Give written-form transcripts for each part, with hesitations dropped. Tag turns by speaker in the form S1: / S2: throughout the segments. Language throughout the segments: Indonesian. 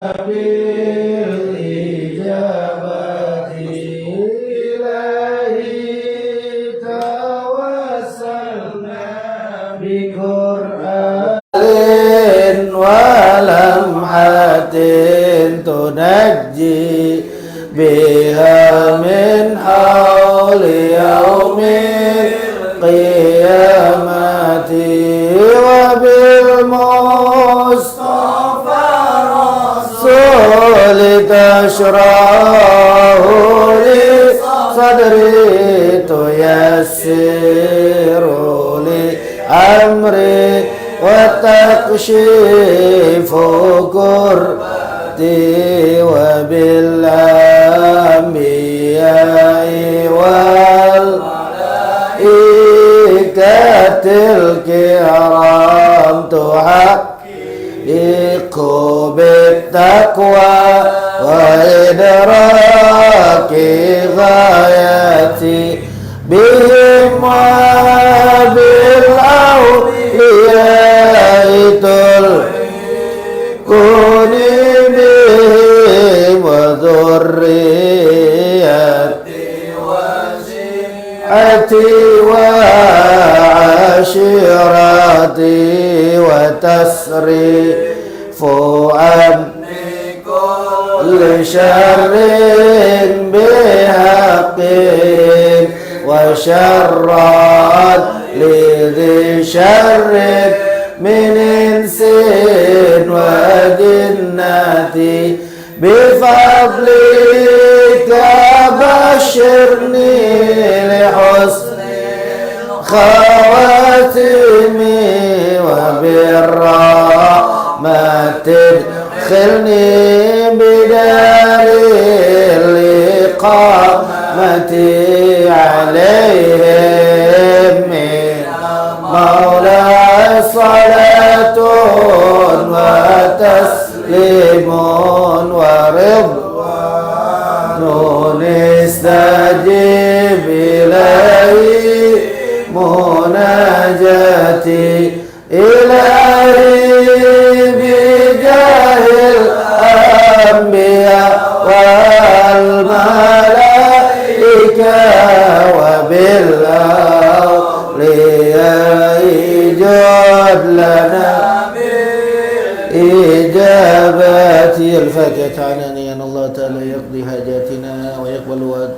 S1: بالإجابة إليه توسلنا بقرآن ولمحة تنجي بها من حول يوم القيامة وبالمصطفى رسول تشرح لي صدري تيسر لي أمري وتكشف كربتي وبالأنبياء والملائكة الكرام تحقق بالتقوى وإدراك غايتي بهم وبالأولياء تلقوني بهم وذريتي وشيعتي وعشيرتي وتصرف عني كل شر بحق وشرات لذي شر من إنس وجنة بفضلك بشرني لحسن خواتمي وبالرحمة ادخلني بدار الإقامة عليهم من مولاي صلاة وتسليم ورضوان استجب إليه مناجاتي إلهي بجاه الأنبياء والملائكة وبالأولياء جد لنا إجاباتي الفاتحة عناني أن الله تعالى يقضي حاجاتنا ويقبل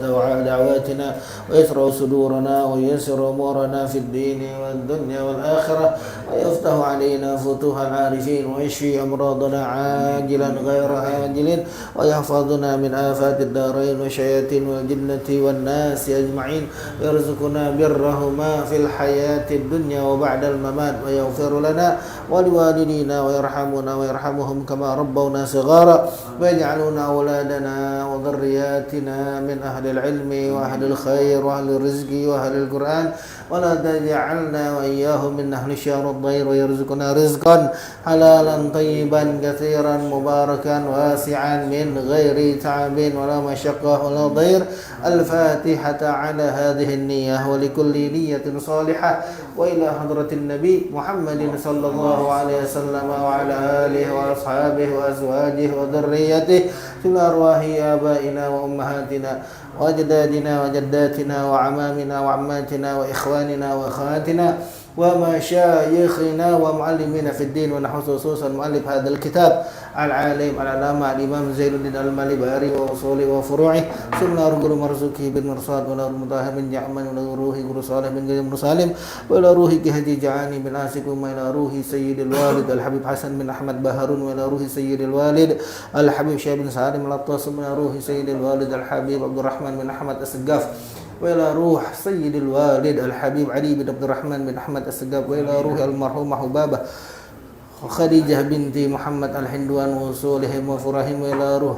S1: دعواتنا ويسر صدورنا ويسر أمورنا في الدين والدنيا والآخرة ويفتح علينا فتوح العارفين ويشفي أمراضنا عاجلا غير عاجل ويحفظنا من آفات الدارين والشياطين والجنة والناس أجمعين ويرزقنا برهما في الحياة الدنيا وبعد الممات ويغفر لنا ولوالدينا ويرحمنا ويرحمهم كما ربونا صغارا ويجعلنا أولادنا وذرياتنا من أهل العلم وأهل الخير وأهل الرزق وأهل القرآن ولا تجعلنا وإياهم من أهل الشهر الضير ويرزقنا رزقا حلالا طيبا كثيرا مباركا واسعا من غير تعب ولا مشقة ولا ضير. الفاتحة على هذه النية ولكل نية صالحة وإلى حضرة النبي محمد صلى الله عليه وسلم وعلى آله وأصحابه وأزواجه وذريته في الأرواح آبائنا وأمهاتنا وأجدادنا وجداتنا وعمامنا وعماتنا وإخواننا وأخواتنا ومشايخنا ومعلمين في الدين ونحن خصوصا مؤلف هذا الكتاب العالم العلامة الإمام زين الدين المالباري وأصوله وفروعه ثم أرجو مرزوقه بن مرصاد ولا مطهر بن جعمن ولا روحي بن صالح بن جيم سالم ولا روحي كهدي جعاني بن عاسق ولا روحي سيد الوالد الحبيب حسن بن أحمد بهارون ولا روحي سيد الوالد الحبيب شيخ بن سالم الأطاس ولا روحي سيد الوالد الحبيب عبد الرحمن بن أحمد السقاف وإلى روح سيد الوالد الحبيب علي بن عبد الرحمن بن أحمد السقاف وإلى روح المرحومة حبابة وخديجة بنت محمد الحندوان وصولهم وفرهم وإلى روح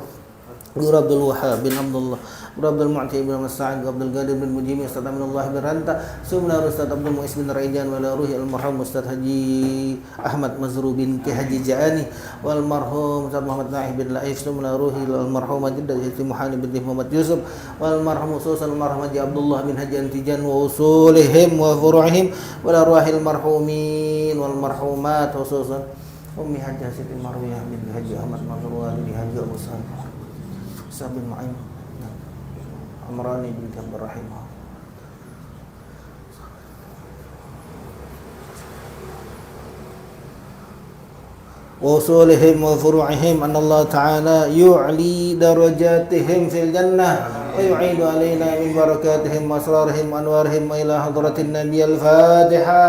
S1: Guru Abdul Wahab bin Abdullah, Guru Abdul Mu'ti bin Mas'ud, Guru Abdul Qadir bin Mujimi, Ustaz Aminullah bin Ranta, Sumna Ustaz Abdul Mu'is bin Raijan, wala ruhi al-marhum Ustaz Haji Ahmad Mazru bin Ki Haji Ja'ani, wal marhum Ustaz Muhammad Naih bin Laif, sumna ruhi al-marhum Jiddah Haji Muhammad bin Muhammad Yusuf, wal marhum usus al-marhum Haji Abdullah bin Haji Antijan wa usulihim wa furu'ihim, wala ruhi al-marhumin wal marhumat khususan Ummi Hajjah Siti Marwiyah binti Haji Ahmad Mabrur walidi Haji Abu Sa'id bin Mu'in Amrani binti Abdurrahim وأصولهم وفروعهم أن الله تعالى يعلي درجاتهم في الجنة ويعيد علينا من بركاتهم وأسرارهم وأنوارهم إلى حضرة النبي الفاتحة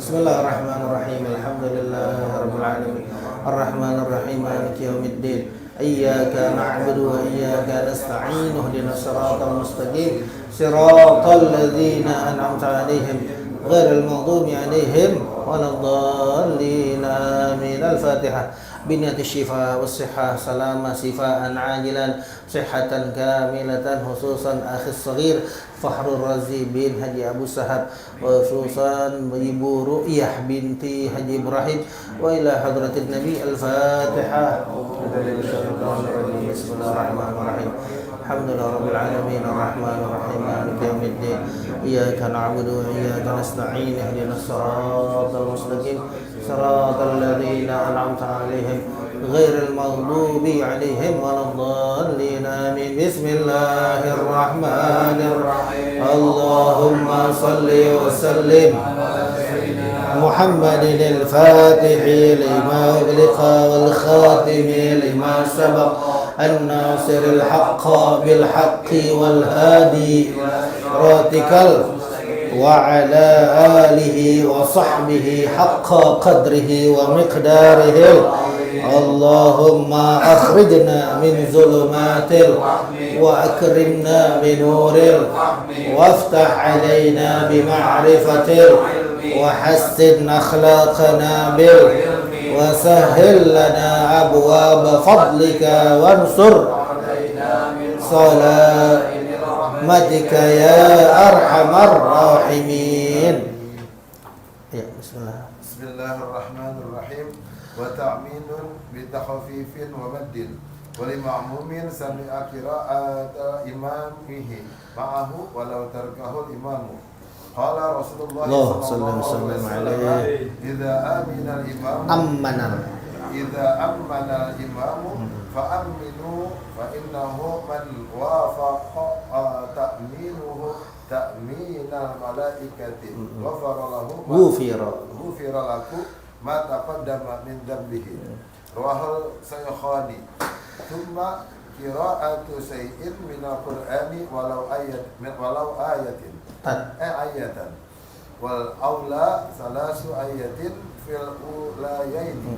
S1: بسم الله الرحمن الرحيم الحمد لله رب العالمين الرحمن الرحيم مالك يوم الدين إياك نعبد وإياك نستعين اهدنا الصراط المستقيم صراط الذين أنعمت عليهم غير المغضوب عليهم ولا الضالين آمين الفاتحة بنية الشفاء والصحة سلامة شفاء عاجلا صحة كاملة خصوصا أخي الصغير فخر الرازي بن حجي أبو سهب وخصوصا إبو رؤية بنتي حجي إبراهيم وإلى حضرة النبي الفاتحة بسم الله الرحمن الرحيم الحمد لله رب العالمين الرحمن الرحيم مالك يوم الدين إياك نعبد وإياك نستعين اهدنا الصراط المستقيم صراط الذين أنعمت عليهم غير المغضوب عليهم ولا الضالين آمين بسم الله الرحمن الرحيم اللهم صل وسلم محمد الفاتح لما أغلق والخاتم لما سبق الناصر الحق بالحق والهادي راتك وعلى آله وصحبه حق قدره ومقداره اللهم أخرجنا من ظلمات وأكرمنا بنور وافتح علينا بمعرفة وحسن أخلاقنا وسهل لنا أبواب فضلك وانصر صلاتك يا أرحم الراحمين. Ya, bismillah.
S2: Bismillahirrahmanirrahim. Wa ta'minun bitahfifin wa maddin wa li ma'mumin sami'a qira'ata imamihi ma'ahu walau tarkahu imamu. Qala Rasulullah sallallahu alaihi wasallam idza amina al-imam idza amana al-imamu fa aminu fa innahu man wafaqa ta'minuhu ta'minal malaikati ghufira lahu ma taqaddama min dhanbihi rawahul saykhani thumma qira'atu shay'in min al-qur'ani walau ayatin ayatan wal aula salasu ayatin fil ulayaini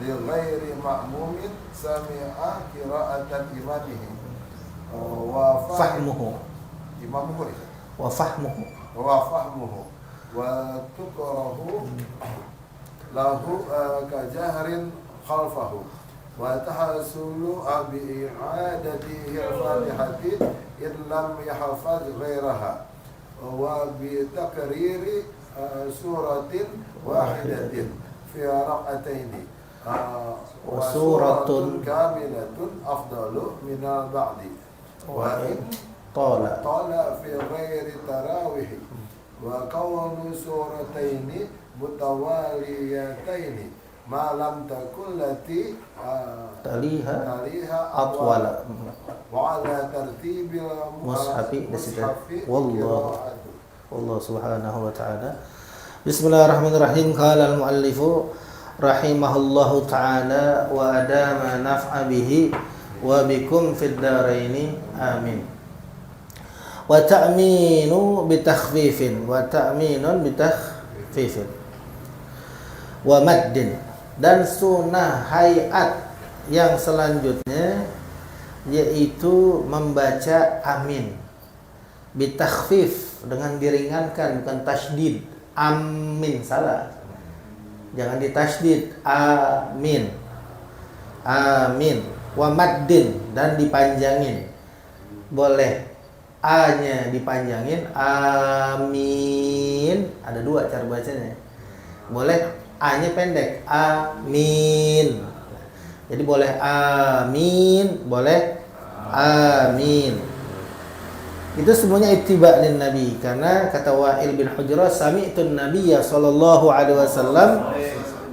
S2: li ghairi ma'mumin sami'a qira'atan imamihi wa fahmuhu wa fahmuhu wa tukrahu lahu kajahrin khalfahu wa tahasulu bi i'adati al-fatihati in lam yahfaz ghairaha wa bi takriri suratin wahidatin fi raq'ataini wa suratun kamilatun afdalu min al-ba'di wa in tala fi ghairi tarawih wa kaunu surataini mutawaliyataini ma lam takun lati taliha atwala wa ala tartibil mushafi
S1: wallahu subhanahu wa ta'ala. Bismillahirrahmanirrahim. Qala al-muallifu rahimahullahu ta'ala wa adama naf'a bihi wa bikum fid daraini amin. Wa ta'minu bitakhfifin wa ta'minun bitakhfifin wa maddin, dan sunnah hayat yang selanjutnya yaitu membaca amin bitakhfif, dengan diringankan, bukan tasydid. Amin salah, jangan ditasydid. Amin amin. Wa maddin, dan dipanjangin, boleh A-nya dipanjangin, amin. Ada dua cara bacanya. Boleh A-nya pendek, amin. Jadi boleh amin, boleh amin. Itu semuanya ittiba' lin Nabi, karena kata Wa'il bin Hujrah, sami'tun Nabiyya sallallahu alaihi wasallam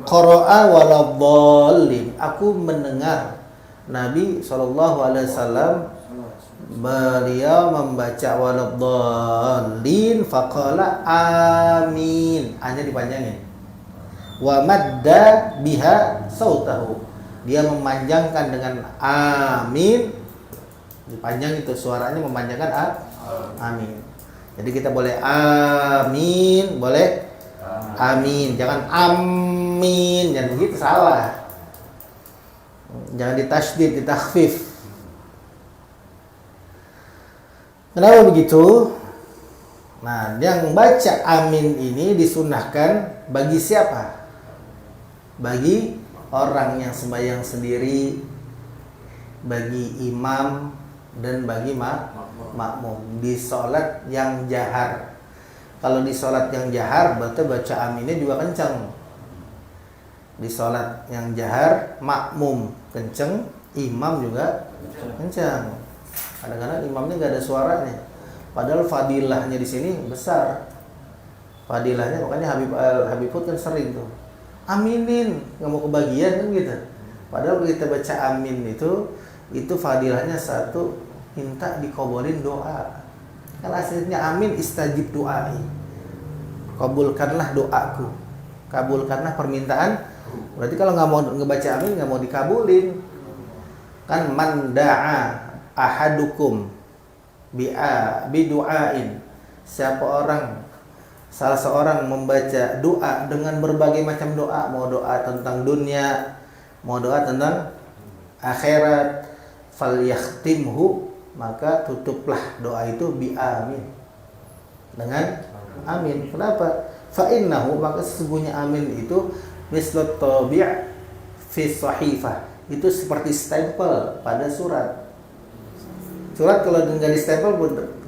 S1: qara'a waladhdallin. Aku mendengar Nabi sallallahu alaihi wasallam beliau membaca waladhdallin faqala amin. Hanya dipanjangin. Wa madda biha sautahu. Dia memanjangkan dengan amin. Dipanjang itu suaranya, memanjangkan amin. Jadi kita boleh amin, boleh amin, jangan amin, jangan begitu, salah. Jangan ditasydid, ditakhfif. Kenapa begitu? Nah, yang baca amin ini disunahkan bagi siapa? Bagi orang yang sembahyang sendiri, bagi imam, dan bagi makmum di sholat yang jahar. Kalau di sholat yang jahar berarti baca aminnya juga kencang. Di sholat yang jahar makmum kencang, imam juga kencang. Kadang-kadang imamnya nggak ada suaranya, padahal fadilahnya di sini besar. Fadilahnya makanya Habib Hud kan sering tuh aminin, nggak mau kebagian kan gitu. Padahal kita baca amin itu fadilahnya satu, minta dikobolin doa. Kan aslinya amin istajib doai. Kabulkanlah doaku. Kabulkanlah permintaan. Berarti kalau nggak mau ngebaca amin, nggak mau dikabulin. Kan man da'a ahadukum bidu'ain. Siapa orang, salah seorang membaca doa dengan berbagai macam doa, mau doa tentang dunia, mau doa tentang akhirat, falyakhtimhu, maka tutuplah doa itu bi amin, dengan amin. Kenapa? Fa innahu, maka sesungguhnya amin itu mislut tabi' fi sahifah, itu seperti stempel pada surat. Surat kalau nggak di stempel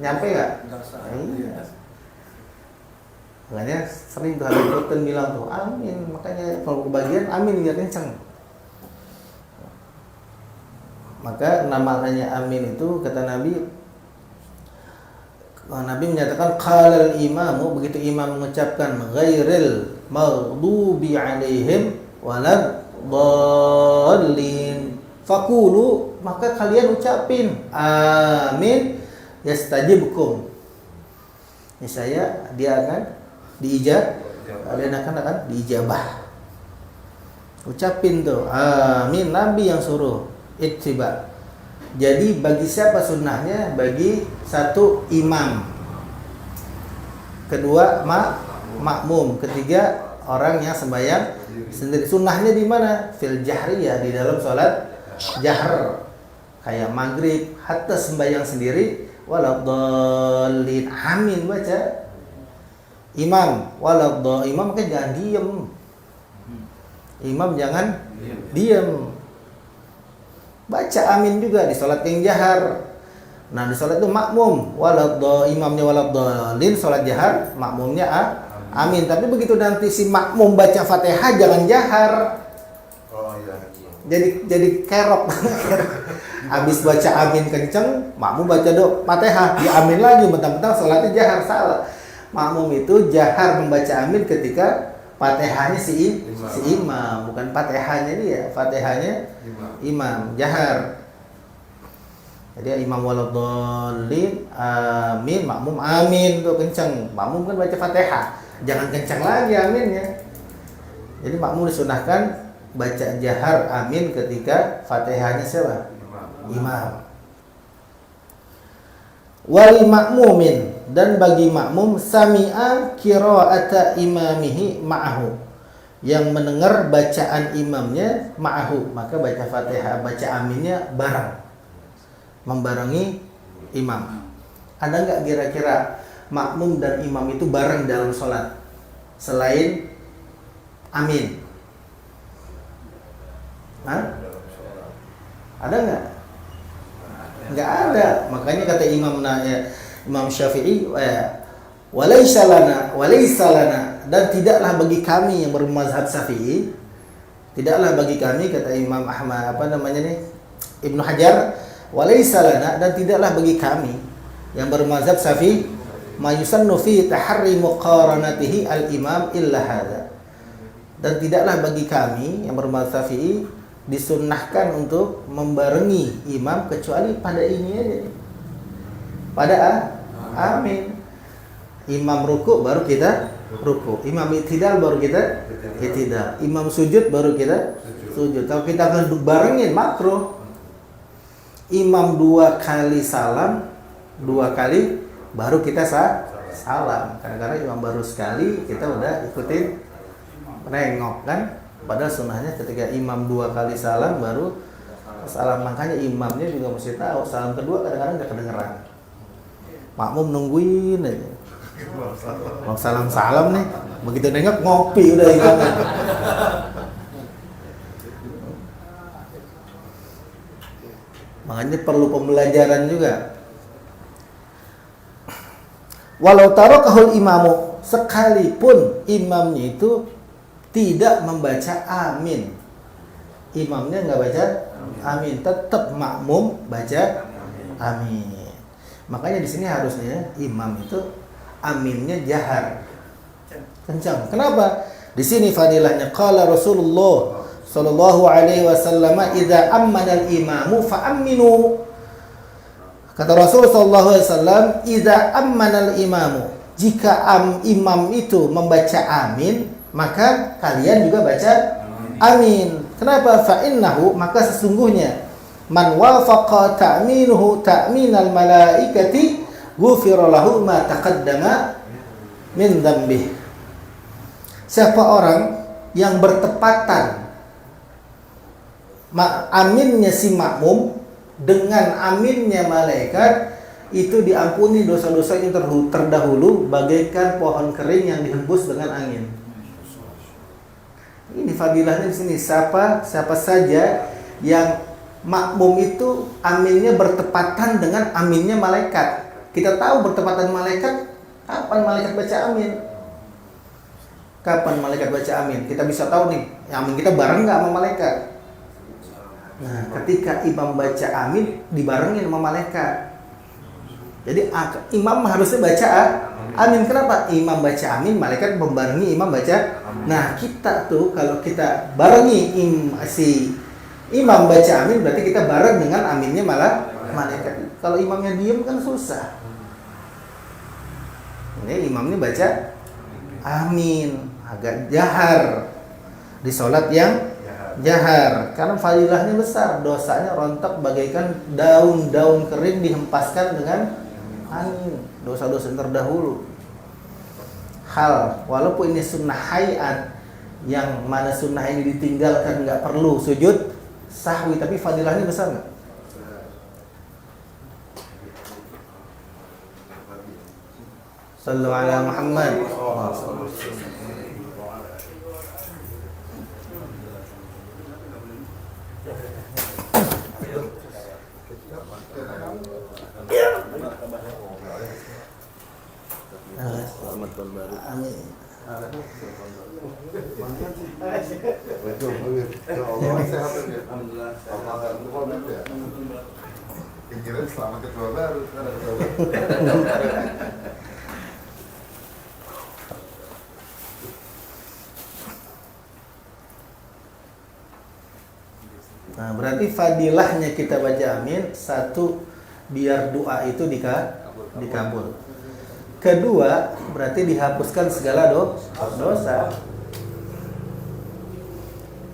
S1: nyampe nggak? Iya. Makanya sering tuh Habib Rutin bilang tuh amin, makanya kalau kebagian amin biar kenceng. Maka namanya amin itu, kata Nabi menyatakan qalal imamu, begitu imam mengucapkan ghairil maghdubi alaihim waladdallin faqulu, maka kalian ucapin amin yastajibkum. Niscaya dia akan kalian akan diijabah. Ucapin tuh amin, Nabi yang suruh ittiba. Jadi bagi siapa sunnahnya? Bagi satu, imam, kedua makmum, ketiga orang yang sembahyang sendiri. Sunnahnya di mana? Fil jahriyah, di dalam sholat jahr, kayak maghrib, hatta sembahyang sendiri waladdallin amin baca. Imam waladdallin, imam kan jangan diem. Imam jangan diem. Baca amin juga di sholat yang jahar. Nah, di sholat itu makmum imamnya waladdallin, sholat jahar, makmumnya amin. Tapi begitu nanti si makmum baca Fatihah jangan jahar.
S2: Oh iya.
S1: Jadi kerok. Habis baca amin kenceng, makmum baca Fatihah, dia amin lagi, mentang-mentang sholatnya jahar, salah. Makmum itu jahar membaca amin ketika Fatihahnya si imam, bukan Fatihahnya dia. Fatihahnya imam, jahar. Jadi imam waladdallin amin, makmum amin tuh kenceng. Makmum kan baca Fatihah, jangan kenceng lagi aminnya. Jadi makmum disunahkan baca jahar amin ketika Fatihahnya siapa? Imam. Wali makmumin, dan bagi makmum sami'a qira'ata imamihi ma'ahu, yang mendengar bacaan imamnya ma'ahu, maka baca Fatihah, baca aminnya bareng, membarengi imam. Ada nggak kira-kira makmum dan imam itu bareng dalam sholat selain amin? Hah? Ada nggak? Nggak ada. Makanya kata Imam Syafi'i, walaysa lana, dan tidaklah bagi kami yang bermazhab Syafi'i, tidaklah bagi kami, kata Imam Ahmad Ibnu Hajar, walaysa lana, dan tidaklah bagi kami Yang bermazhab Syafi'i, ma yusannu fi taharri muqaranatihi al-imam illa hadza. Dan tidaklah bagi kami yang bermazhab Syafi'i disunnahkan untuk membarengi imam kecuali pada ini aja. Pada amin. Imam ruku baru kita ruku. Imam i'tidal baru kita i'tidal. Imam sujud baru kita sujud. Kalau kita akan barengin makruh. Imam 2 kali salam, 2 kali baru kita salam. Kadang-kadang imam baru sekali kita udah ikutin nengok kan. Padahal sunnahnya ketika imam 2 kali salam baru salam. Makanya imamnya juga mesti tahu salam kedua kadang-kadang nggak kedengeran. Makmum nungguin aja. Mau salam-salam nih, begitu nengok ngopi udah imamnya. Makanya perlu pembelajaran juga. Walau tarakahul imamu, sekalipun imamnya itu tidak membaca amin, imamnya nggak baca amin, tetap makmum baca amin. Makanya di sini harusnya imam itu aminnya jahar, kencang. Kenapa? Di sini fadilahnya qala Rasulullah sallallahu alaihi wasallam, idza ammana al-imamu fa aminu. Kata Rasul sallallahu alaihi wasallam, idza ammana al-imamu, jika imam itu membaca amin, maka kalian juga baca amin. Kenapa? Fa innahu, maka sesungguhnya man wafaqa ta'minuhu ta'minal malaikati ghufira lahu ma taqaddama min dzambih. Siapa orang yang bertepatan aminnya si makmum dengan aminnya malaikat, itu diampuni dosa-dosa yang terdahulu bagaikan pohon kering yang dihembus dengan angin. Ini fadilahnya di sini. Siapa saja yang makmum itu aminnya bertepatan dengan aminnya malaikat. Kita tahu bertepatan malaikat, kapan malaikat baca amin? Kapan malaikat baca amin? Kita bisa tahu nih, amin kita bareng nggak sama malaikat? Nah, ketika imam baca amin, dibarengin sama malaikat. Jadi imam harusnya baca amin. Kenapa? Imam baca amin, malaikat membarengi imam baca. Nah, kita tuh kalau kita barengi si imam baca amin, berarti kita bareng dengan aminnya malah malaikat. Kalau imamnya diem kan susah. Ini imamnya baca amin, agak jahar di sholat yang jahar, karena fadilahnya besar, dosanya rontok bagaikan daun-daun kering dihempaskan dengan angin, dosa-dosa yang terdahulu. Walaupun ini sunnah hayat, yang mana sunnah ini ditinggalkan nggak perlu sujud sahwi, tapi fadilahnya besar nggak? Sallu ala Muhammad.
S2: Selamat tahun baru.
S1: Amin.
S2: Alhamdulillah. Pikiran selamat ketua baru.
S1: Nah, berarti fadilahnya kita baca amin, satu, biar doa itu dikabul. Kedua, berarti dihapuskan segala dosa.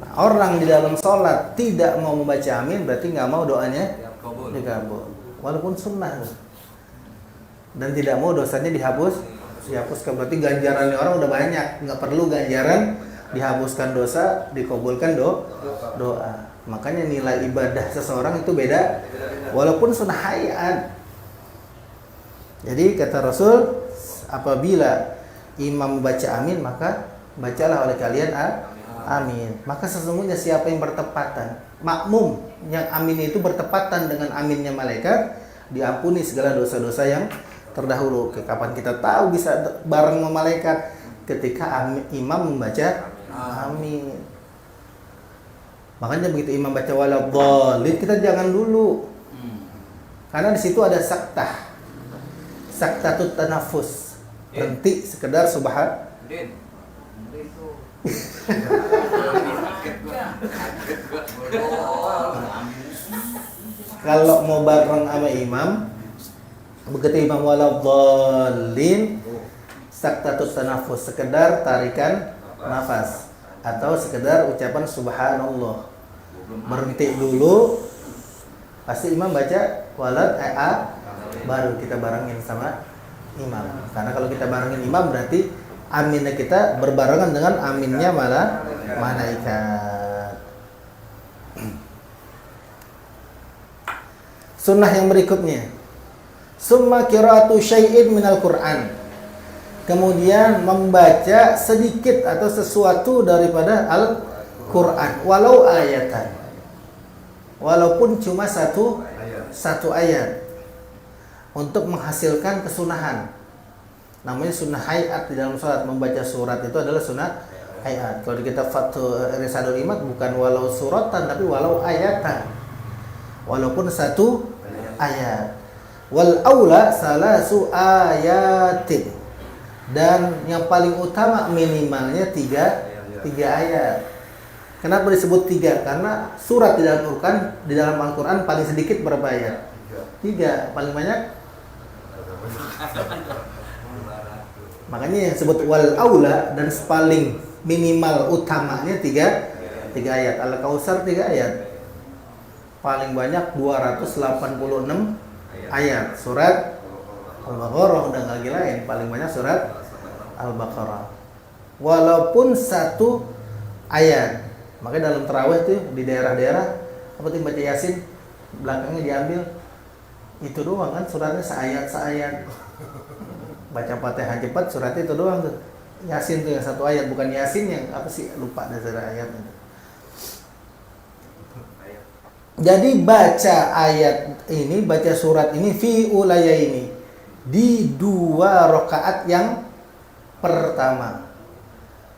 S1: Nah, orang di dalam sholat tidak mau membaca amin, berarti nggak mau doanya dikabul, walaupun sunnah. Dan tidak mau dosanya dihapuskan. Berarti ganjarannya orang udah banyak, nggak perlu ganjaran dihapuskan dosa, dikabulkan doa. Makanya nilai ibadah seseorang itu beda, walaupun sunnah hayat. Jadi kata Rasul, apabila imam membaca amin, maka bacalah oleh kalian amin. Maka sesungguhnya siapa yang bertepatan, makmum yang amin itu bertepatan dengan aminnya malaikat, diampuni segala dosa-dosa yang terdahulu. Kapan kita tahu bisa bareng sama malaikat? Ketika imam membaca amin. Makanya begitu imam baca waladhdallin, kita jangan dulu, karena di situ ada saktah. saktatut tanafus, berhenti sekedar subhan. Kalau mau bareng sama imam, begitu imam waladhdallin, saktatut tanafus, sekedar tarikan nafas atau sekedar ucapan subhanallah. Berhenti dulu, pasti imam baca walad baru kita barengin sama imam. Karena kalau kita barengin imam berarti aminnya kita berbarengan dengan aminnya malaikat. Sunnah yang berikutnya, summa qiraatu syai'in minal Qur'an. Kemudian membaca sedikit atau sesuatu daripada Al-Qur'an, walau ayatan. Walaupun cuma satu ayat. Untuk menghasilkan kesunahan. Namanya sunnah hayat di dalam sholat. Membaca surat itu adalah sunnah hayat. Kalau di kitab Fathul Risadul Imad bukan walau suratan tapi walau ayatan. Walaupun satu ayat. Wal aula salasu ayatin. Dan yang paling utama minimalnya tiga ayat. Kenapa disebut 3? Karena surat di dalam Al-Quran paling sedikit berapa ayat? 3. Paling banyak? Makanya yang disebut wal aula dan paling minimal utamanya 3 ayat. Al-Kautsar 3 ayat. Paling banyak 286 ayat. Surat Al-Baqarah udah lagi lain, paling banyak surat Al-Baqarah. Walaupun satu ayat. Makanya dalam tarawih itu di daerah-daerah apa tuh baca Yasin, belakangnya diambil itu doang kan, suratnya seayat. Baca Fatihah cepat, suratnya itu doang tuh. Yasin tuh yang satu ayat, bukan Yasin yang apa sih, lupa dasar ayatnya. Jadi baca ayat ini, baca surat ini fi ulaya ini di 2 rakaat yang pertama.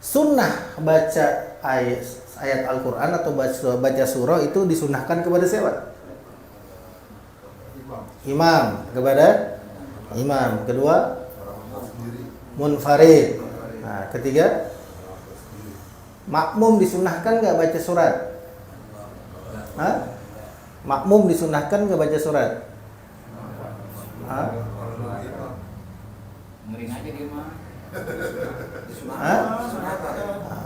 S1: Sunnah baca ayat Al-Quran atau baca surah itu disunahkan kepada siapa? Imam. Kepada imam. Kedua munfarid. Nah, ketiga makmum disunahkan nggak baca surat? Hah? Makmum disunahkan nggak baca surat? Hah?
S3: Ngering aja dia mah.
S1: Nah,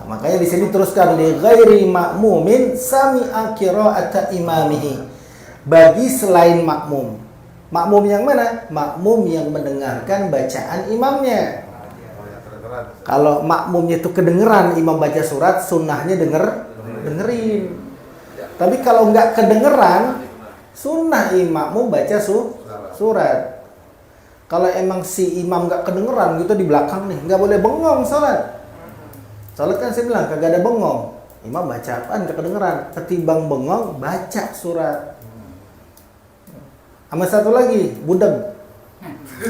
S1: makanya di sini teruskan li ghairi ma'mumin sami'a qira'ata imamihi. Bagi selain makmum. Makmum yang mana? Makmum yang mendengarkan bacaan imamnya. Kalau makmumnya itu kedengeran imam baca surat, sunnahnya dengerin. Tapi kalau nggak kedengeran, sunnah makmum baca surat. Kalau emang si imam nggak kedengeran gitu di belakang nih, nggak boleh bengong salat. Salat kan saya bilang kagak ada bengong. Imam baca apaan nggak kedengeran. Ketimbang bengong, baca surat. Sama satu lagi, budeg.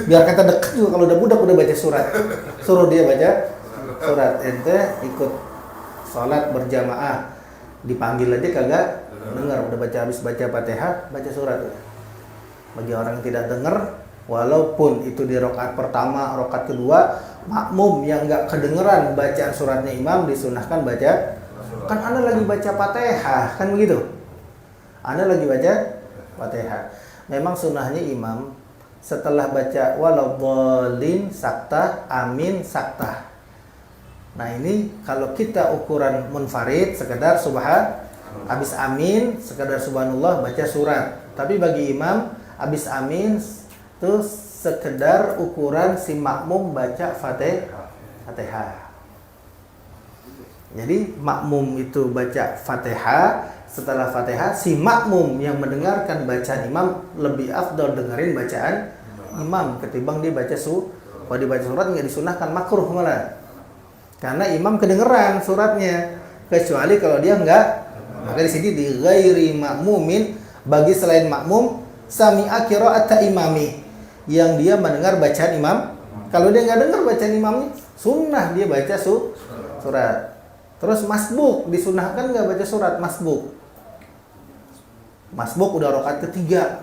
S1: Biar kata dekat juga kalau udah budak udah baca surat. Suruh dia baca surat. Ente ikut salat berjamaah, dipanggil aja kagak dengar, udah habis baca Fatihah, baca surat. Bagi orang yang tidak dengar, walaupun itu di rakaat pertama, rakaat kedua, makmum yang nggak kedengeran bacaan suratnya imam disunahkan baca. Kan Anda lagi baca Fatihah, kan begitu? Anda lagi baca Fatihah. Memang sunnahnya imam setelah baca waladhdallin saktah, amin saktah. Nah ini kalau kita ukuran munfarid sekedar subhan, habis amin sekedar subhanallah baca surat. Tapi bagi imam habis amin itu sekedar ukuran si makmum baca Fatihah. Jadi makmum itu baca Fatihah, setelah Fatihah si makmum yang mendengarkan bacaan imam lebih afdal dengerin bacaan imam ketimbang dia baca kalau dibaca surat nggak disunahkan, makruh malah. Karena imam kedengeran suratnya, kecuali kalau dia enggak. Maka di sini di ghairi makmumin, bagi selain makmum sami'a qira'ata imami, yang dia mendengar bacaan imam. Kalau dia enggak dengar bacaan imamnya, sunnah dia baca surat. Terus masbuk, disunahkan enggak baca surat masbuk? Masbuk udah rakaat ketiga.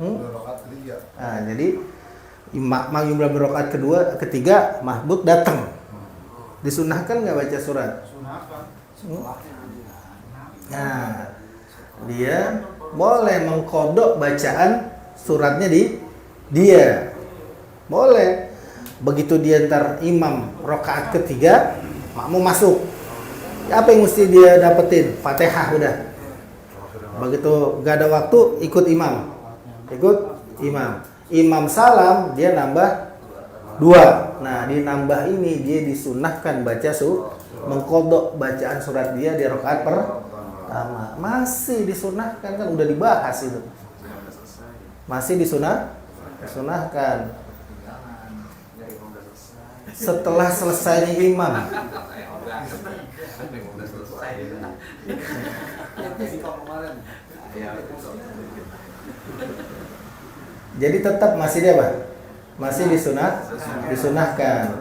S2: Rakaat ketiga.
S1: Nah, jadi makmum berrakaat kedua, ketiga, mahbub datang. Disunahkan nggak baca surat? Nah, dia boleh mengkodok bacaan suratnya di dia. Boleh. Begitu dia ntar imam rakaat ketiga, makmum masuk. Apa yang mesti dia dapetin? Fatihah udah. Begitu gak ada waktu, ikut imam. Imam salam, dia nambah 2. Nah, di nambah ini dia disunahkan baca mengkodok bacaan surat dia di rakaat pertama. Masih disunahkan, kan udah dibahas itu. Masih disunahkan. Setelah selesainya imam. Jadi tetap masih dia apa? Masih disunahkan.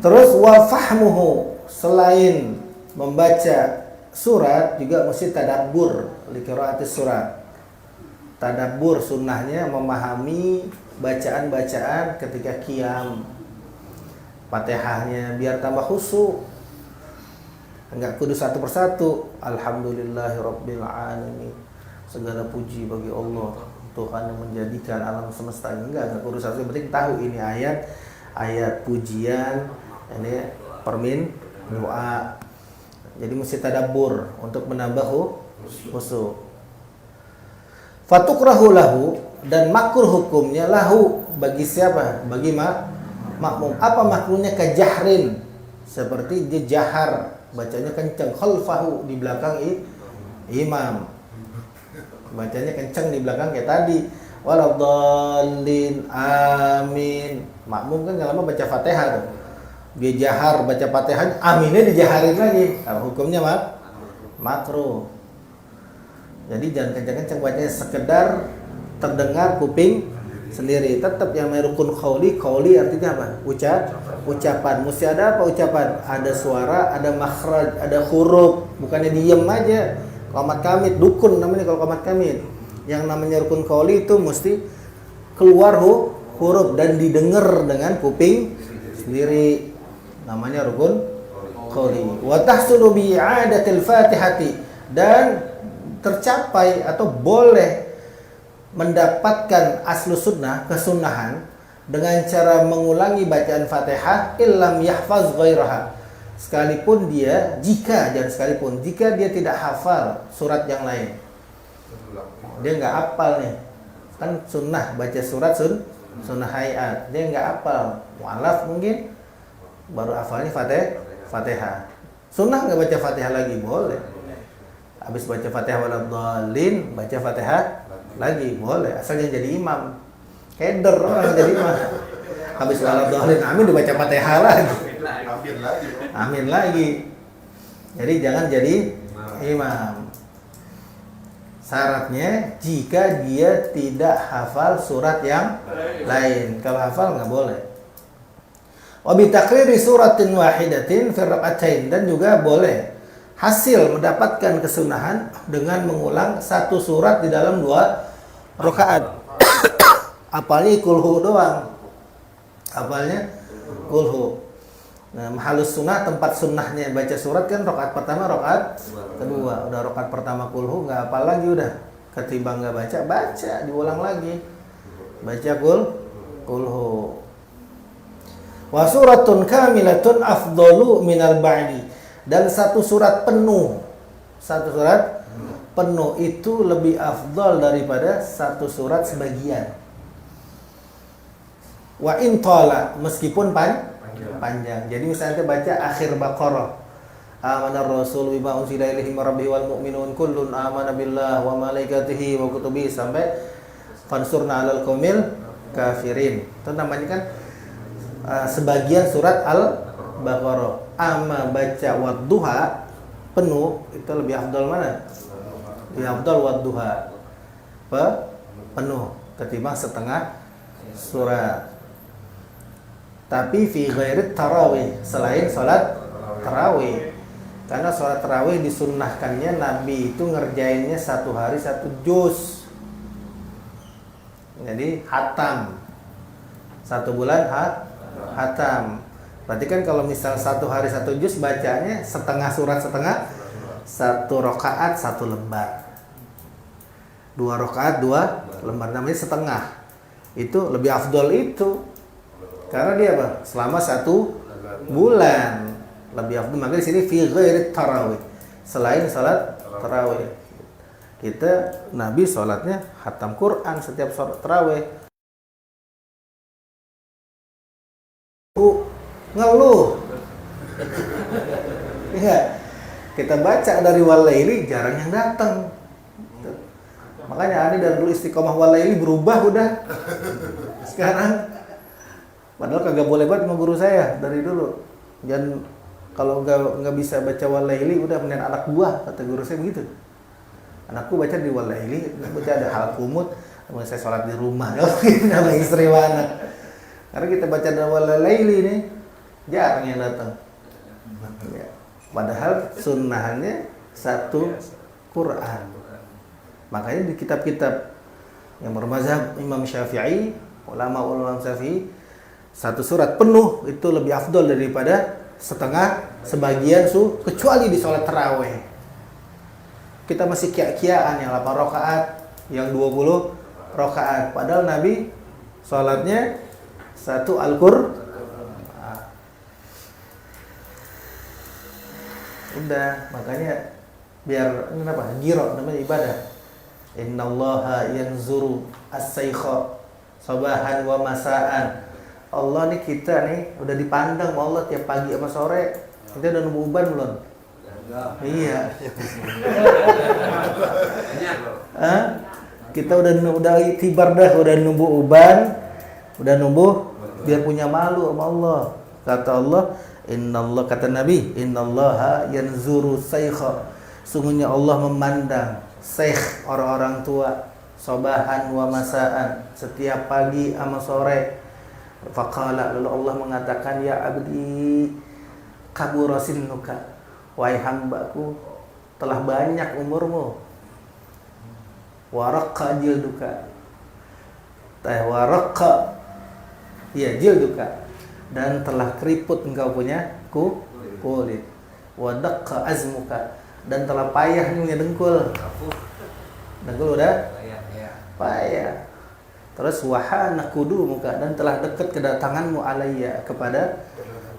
S1: Terus wa fahmuhu, selain membaca surat juga mesti tadabbur li qiraatis surat. Tadabbur sunnahnya memahami bacaan-bacaan ketika qiyam. Fatihahnya biar tambah khusyuk. Enggak kudu satu persatu. Alhamdulillahirabbil alamin. Segala puji bagi Allah, Tuhan yang menjadikan alam semesta. Enggak kudu satu, yang penting tahu ini ayat pujian, ini doa. Jadi mesti tadabbur untuk menambah khusyuk. Fatukrahu lahu, dan makruh hukumnya lahu bagi siapa? Bagi makmum. Apa makruhnya? Kajahrin, seperti dia jahar, bacanya kencang, khalfahu, di belakang imam. Bacanya kencang di belakang kayak tadi. Waladhdallin, amin. Makmum kan lama baca Fatihah tuh. Dia jahar baca Fatihah, aminnya dijaharin lagi. Nah, hukumnya makruh. Jadi jangan kencang-kencang bacanya, sekedar terdengar kuping sendiri. Tetap yang rukun qauli artinya apa? Ucapan. Mesti ada apa ucapan? Ada suara, ada makhraj, ada huruf. Bukannya diem aja. Qomat kamit, dukun namanya kalau qomat kamit. Yang namanya rukun qauli itu mesti keluar huruf dan didengar dengan kuping sendiri. Namanya rukun qauli. Wa tahsulu bi i'adatil Fatihati, dan tercapai atau boleh mendapatkan aslu sunnah, kesunahan, dengan cara mengulangi bacaan Fatihah illam yahfaz ghairaha, jika dia tidak hafal surat yang lain. Dia nggak hafal nih, kan sunnah baca surat sunnah hayat, dia nggak hafal, mu'alaf mungkin baru hafalnya Fatihah. Sunnah nggak baca Fatihah lagi? Boleh. Habis baca Fatihah waladhdallin, baca Fatihah lagi boleh, asal yang jadi imam. Keder orang jadi imam. Habis waladhdallin amin dibaca Fatihah lagi. Amin lagi. Jadi jangan jadi imam. Syaratnya jika dia tidak hafal surat yang lain. Kalau hafal nggak boleh. Wa bi taqriri suratin wahidatin fi rak'atain, dan juga boleh hasil mendapatkan kesunahan dengan mengulang satu surat di dalam 2 rakaat. Apalnya kulhu doang. Apalnya kulhu. Nah, mahalus sunnah, tempat sunnahnya baca surat kan rakaat pertama, rakaat kedua. Udah rakaat pertama kulhu, nggak hafal lagi udah. Ketimbang nggak baca, diulang lagi. Baca kulhu. Wa suratun kamilatun afdalu minal ba'di, dan satu surat penuh itu lebih afdal daripada satu surat sebagian. Wa in tala, meskipun panjang. Jadi misalnya baca akhir Baqarah, amanar rasul bima unzila ilaihi min rabbihi wal mu'minun kullun amana billahi wa malaikatihi wa kutubihi, sampai fansurna 'alal qaumil kafirin. Itu namanya kan sebagian surat Al-Baqarah. Ama baca wadduha penuh itu lebih afdal mana? Lebih afdal wadduha penuh ketimbang setengah surat. Tapi fi ghairi tarawih, selain salat tarawih. Karena salat tarawih disunnahkannya Nabi itu ngerjainnya 1 hari 1 juz. Jadi hatam. 1 bulan hatam. Berarti kan kalau misal 1 hari 1 juz bacanya setengah surat setengah, 1 rakaat 1 lembar. 2 rakaat 2 lembar, namanya setengah. Itu lebih afdol itu. Karena dia apa? Selama 1 bulan. Lebih afdol. Makanya di sini fi ghairi tarawih. Selain salat tarawih. Kita Nabi sholatnya khatam Quran setiap sholat tarawih. Ngeluh. Iya. Kita baca dari walaili jarang yang datang. Makanya Ani dari dulu istiqomah walaili berubah udah. Sekarang padahal kagak boleh banget sama guru saya dari dulu. Dan kalau nggak bisa baca walaili udah mending anak buah, kata guru saya begitu. Anakku baca di walaili, baca ada hal kumut, saya sholat di rumah, sama istri wa anak. Karena kita baca di walaili ini jarang yang datang. Ya. Padahal sunnahnya 1 Quran. Makanya di kitab-kitab yang bermazhab Imam Syafi'i, ulama Syafi'i, 1 surat penuh itu lebih afdol daripada setengah, sebagian kecuali di sholat tarawih. Kita masih kia-kiaan yang 8 rakaat, yang 20 rakaat. Padahal Nabi sholatnya 1 Al-Qur'an. Udah, makanya biar ini apa? Giro namanya ibadah. Innallaha yanzuru as-saykha sabahan wa masaan. Allah nih kita nih udah dipandang sama Allah tiap pagi sama sore. Kita udah nunggu uban belum? Iya. Kita udah tibar dah, udah nunggu uban, udah nunggu biar punya malu sama Allah. Kata Allah, innallah, kata Nabi, innallaha yanzuru saykha. Sungguhnya Allah memandang syekh, orang-orang tua, sabahan wa masaan, setiap pagi sama sore. Faqala, lalu Allah mengatakan, ya abdi kabura sinnuka, wahai hambaku telah banyak umurmu, waraqqa jilduka, waraqqa ya jilduka, dan telah keriput engkau punya kulit, wadaqqa azmuka, dan telah payah punya dengkul udah payah. Terus wahana kudumuka, dan telah dekat kedatanganmu alayya kepada,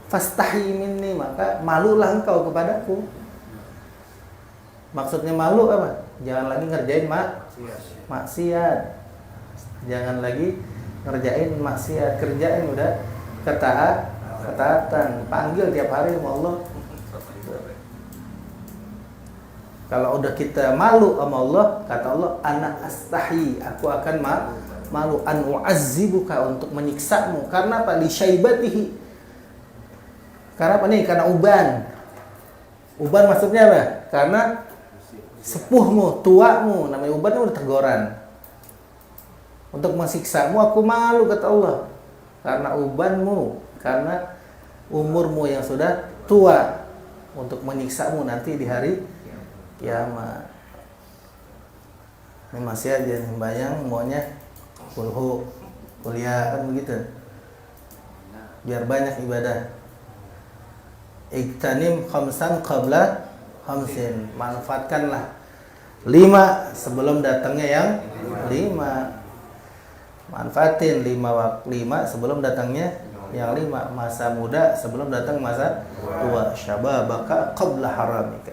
S1: fastahi minni, maka malulah engkau kepadaku. Maksudnya malu apa? Jangan lagi ngerjain maksiat. Jangan lagi ngerjain maksiat, kerjain udah ketaatan. Panggil tiap hari sama Allah. Kalau udah kita malu sama Allah, kata Allah, ana astahi, aku akan malu an u'azzibuka, untuk menyiksamu. Karena apa? Li syaibatihi. Karena apa nih? Karena uban. Uban maksudnya apa? Karena sepuhmu, tuamu, namanya uban udah teguran. Untuk mensiksamu aku malu, kata Allah. Karena ubanmu, karena umurmu yang sudah tua, untuk menyiksamu nanti di hari kiamat. Ini masih aja bayang maunya kulhu, kuliah kan begitu. Biar banyak ibadah. Iktanim khamsan qabla khamsin. Manfaatkanlah 5 sebelum datangnya yang 5. Manfaatin 5 sebelum datangnya yang 5. Masa muda sebelum datang masa tua. Syababaka qabla haramika.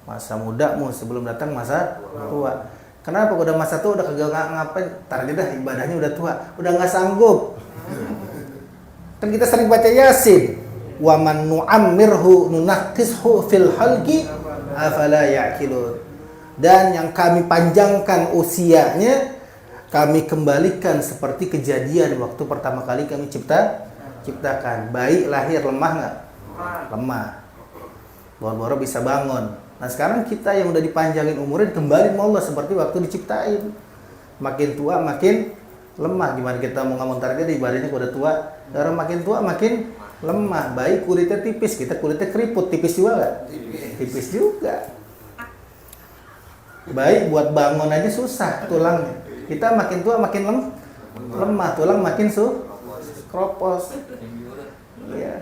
S1: Masa mudamu sebelum datang masa tua. Kenapa udah masa tua udah kagak ngapain? Tar aja dah, ibadahnya udah tua, udah nggak sanggup. Kan kita sering baca Yasin. Wa man nu'ammirhu nunaqqishu fil halqi afala ya'qilun. Dan yang kami panjangkan usianya, kami kembalikan seperti kejadian waktu pertama kali kami ciptakan. Bayi lahir lemah nggak? Lemah. Boro-boro bisa bangun. Nah sekarang kita yang udah dipanjangin umurnya dikembalin sama Allah seperti waktu diciptain. Makin tua makin lemah. Gimana kita mau ngamontar dia ibadahnya udah tua. Orang makin tua makin lemah. Bayi kulitnya tipis, kita kulitnya keriput. Tipis juga nggak? Tipis juga. Bayi buat bangun aja susah tulangnya. Kita makin tua makin lemah, tulang makin kropos. Iya.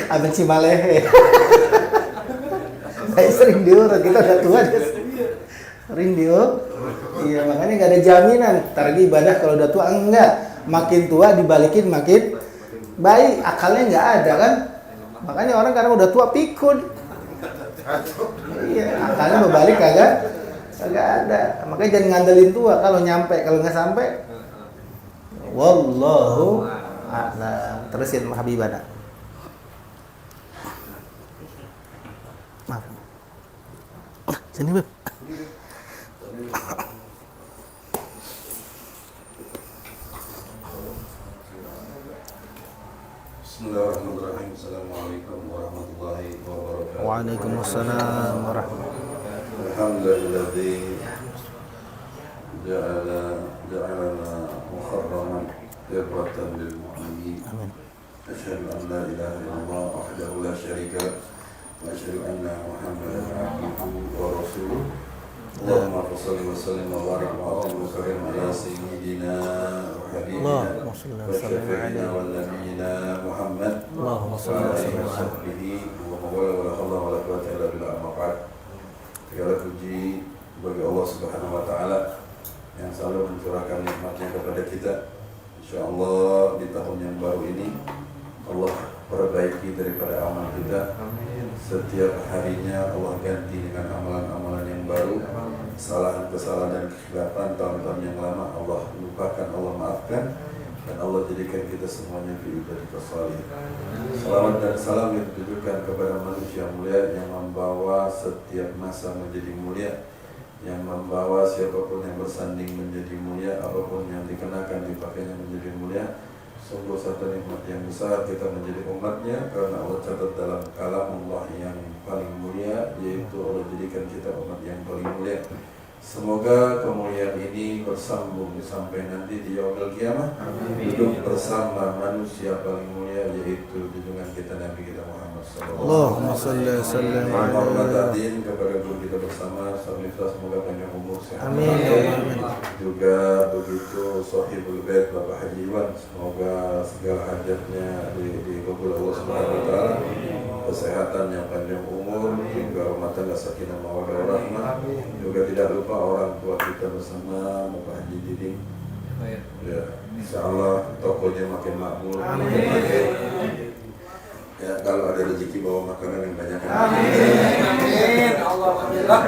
S1: Abang Cimalehe. Saya sering diurut, kita udah tua aja. Sering diurut. Iya, makanya nggak ada jaminan. Ntar lagi ibadah kalau udah tua enggak. Makin tua dibalikin makin baik, akalnya nggak ada kan. Makanya orang kadang udah tua pikun. Iya, akalnya mau balik kagak ada. Makanya jangan ngandelin tua. Kalau nyampe, kalau nggak sampai, wallahu a'lam. Terusin Habibana. Maaf. Sini, Beb.
S3: Bismillahirrahmanirrahim. Assalamualaikum warahmatullahi wabarakatuh.
S1: Waalaikumsalam warahmatullahi wabarakatuh.
S3: Alhamdulilladzi ja'alana muharraman ibratan lil mu'minin.
S1: Amin.
S3: Asyhadu an la ilaha illallah wahdahu la syarika wa asyhadu anna Muhammadan abduhu wa rasuluh. Allahumma shalli wa sallim wa barik wa karim ala sayyidina wa habibina wa syafi'ina wa nabiyyina Muhammad
S1: Allahumma
S3: wa
S1: shalli wa
S3: alihi
S1: sallim
S3: wa sahbihi wa mawala wa la hawla wa la quwwata illa billah, amma ba'd. Segala puji bagi Allah Subhanahu wa taala yang selalu mencurahkan nikmatnya kepada kita. Insyaallah di tahun yang baru ini Allah perbaiki daripada amal kita. Setiap harinya Allah ganti dengan amalan-amalan yang baru. Kesalahan-kesalahan dan kekhilapan tahun-tahun yang lama Allah lupakan, Allah maafkan, dan Allah jadikan kita semuanya fi ibadatus shalih. Salawat dan salam yang ditujukan kepada manusia mulia yang membawa setiap masa menjadi mulia, yang membawa siapapun yang bersanding menjadi mulia, apapun yang dikenakan dipakainya menjadi mulia. Sungguh satu nikmat yang besar kita menjadi umatnya, karena Allah catat dalam kalamullah yang paling mulia, yaitu Allah jadikan kita umat yang paling mulia. Semoga kemuliaan ini bersambung sampai nanti di yaumil qiyamah, duduk bersama manusia paling mulia, yaitu junjungan kita Nabi kita Muhammad sallallahu
S1: Allahumma salli wa sallim ala
S3: Muhammadin. Kepada guru kita bersama, semoga panjang umur sehat.
S1: Amin.
S3: Juga begitu Sohibul Bait Bapak Haji Iwan, semoga segala hajatnya dikabul Allah Subhanahu wa taala, kesehatan yang panjang umur, juga rumah tangga sakinah mawaddah warahmah. Juga tidak lupa orang tua kita bersama Bapak Haji Diding. Ya, insyaallah tokonya makin makmur. Amin. Ya, kalau ada rezeki bawa makanan yang banyak.
S4: Amin. Alhamdulillah.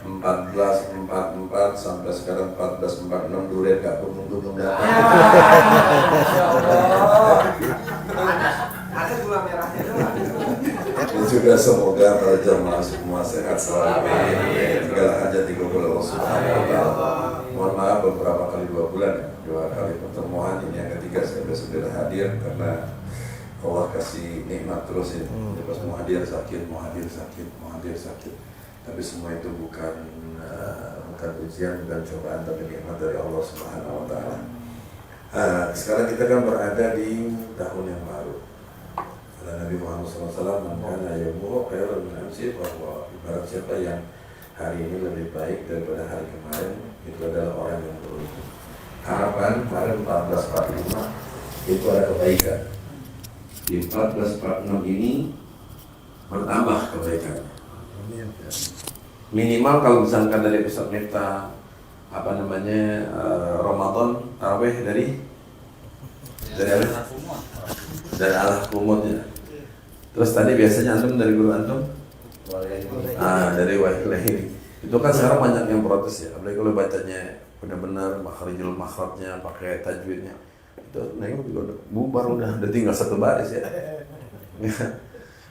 S3: 1444 sampai sekarang 1446 durian gak kunjung datang.
S4: Ada gula merahnya doang.
S3: Dan juga semoga para jamaah semua sehat selalu. Segala hajat dikabul Allah Subhanahu wa taala. Mohon maaf beberapa kali 2 bulan ya, 2 kali pertemuan, ini yang ketiga saya sudah hadir karena Allah kasih nikmat terus ya. Pas mau hadir sakit, mau hadir sakit, mau hadir sakit. Tapi semua itu bukan ujian, bukan cobaan, tapi nikmat dari Allah Subhanahu wa taala. Sekarang kita kan berada di tahun yang baru. Kata Nabi Muhammad SAW, "Man yawmuhu khairun min amsi", bahwa ibarat siapa yang hari ini lebih baik daripada hari kemarin, itu adalah orang yang beruntung. Harapan kemarin 1445 itu ada kebaikan. Di 1446 ini bertambah kebaikan. Minimal kalau misalkan dari Ustaz Miftah Ramadan tarawih dari Al-Qumud ya. Terus tadi biasanya antum dari guru antum? Dari Wahilahiri. Itu kan sekarang banyak yang protes ya, apalagi kalau bacanya benar-benar makharijul makhrajnya, pakai tajwidnya. Itu nengok juga bubar udah tinggal satu baris ya.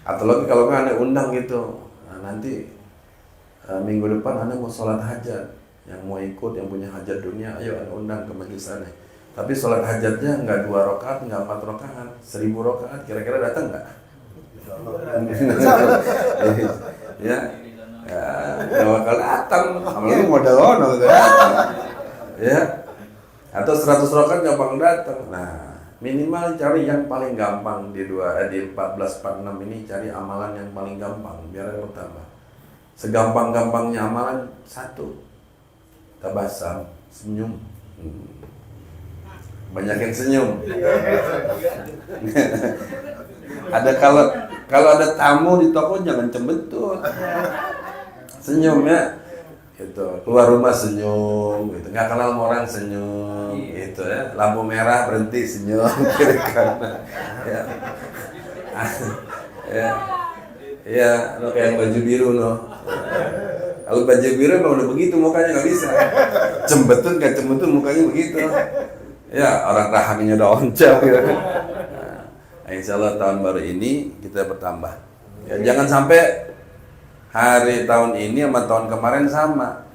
S3: Atau lagi kalau kan ada undang gitu, nanti minggu depan Anda mau sholat hajat, yang mau ikut, yang punya hajat dunia, ayo Anda undang ke majelis aneh. Tapi sholat hajatnya nggak 2 rakaat, nggak 4 rakaat, 1000 rakaat, kira-kira datang nggak? Ya, nggak bakal datang, apalagi modal ono, ya. Atau 100 rakaat nggak bakal datang. Nah, minimal cari yang paling gampang di 1446 ini, cari amalan yang paling gampang biar bertambah. Segampang-gampangnya amalan satu, tabasam, senyum. Banyak yang senyum. Ada kalau ada tamu di toko jangan cembetut. Senyum ya. Gitu. Keluar rumah senyum gitu. Nggak kenal sama orang senyum gitu ya. Lampu merah berhenti senyum kiri kanan. Ya. Ya. Ya, lo kayak baju biru no. Kalau baju biru emang udah begitu mukanya, nggak bisa. Cembetut nggak cembetut mukanya begitu. Ya, orang rahangnya udah oncel gitu. Nah, insya Allah tahun baru ini kita bertambah. Ya, jangan sampai hari tahun ini sama tahun kemarin sama.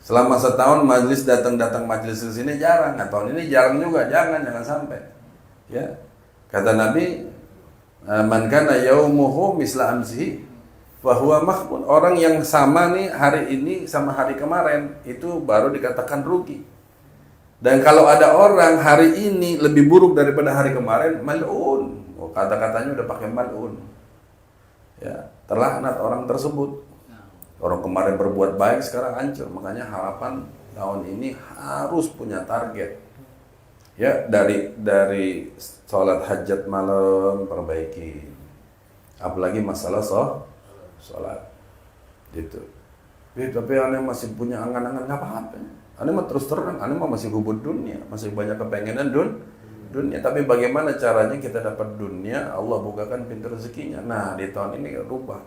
S3: Selama setahun majelis datang majelis ke sini jarang. Nah, tahun ini jarang juga, jangan sampai. Ya. Kata Nabi, man kana yaumuhu misla amsihi fa huwa mahmun. Orang yang sama nih hari ini sama hari kemarin itu baru dikatakan rugi. Dan kalau ada orang hari ini lebih buruk daripada hari kemarin, mal'un. Oh, kata-katanya udah pakai mal'un. Ya, terlaknat orang tersebut. Orang kemarin berbuat baik sekarang hancur. Makanya harapan tahun ini harus punya target. Ya, dari sholat hajat malam perbaiki. Apalagi masalah sholat. Gitu. Tapi aneh masih punya angan-angan nggak apa-apa. Aneh mah terus terang, aneh mah masih hubung dunia, masih banyak kepengenan dunia. Tapi bagaimana caranya kita dapat dunia? Allah bukakan pintu rezekinya. Nah, di tahun ini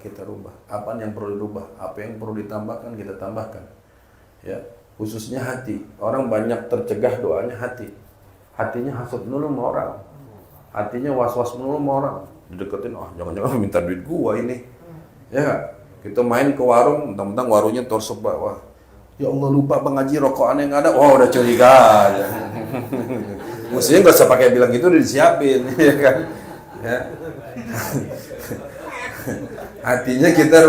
S3: kita rubah. Apa yang perlu dirubah? Apa yang perlu ditambahkan, kita tambahkan. Ya, khususnya hati. Orang banyak tercegah doanya hati. Hatinya hasut dulu sama orang. Hatinya was-was dulu sama orang. Dideketin, jangan-jangan minta duit gua ini. Ya, kita main ke warung, mentang-mentang warungnya torsok bawah. Ya Allah, lupa Bang Haji rokokan yang ada. Wah, udah curiga aja. Mestinya nggak usah pakai bilang gitu, udah disiapin, ya kan? Ya. Hatinya kita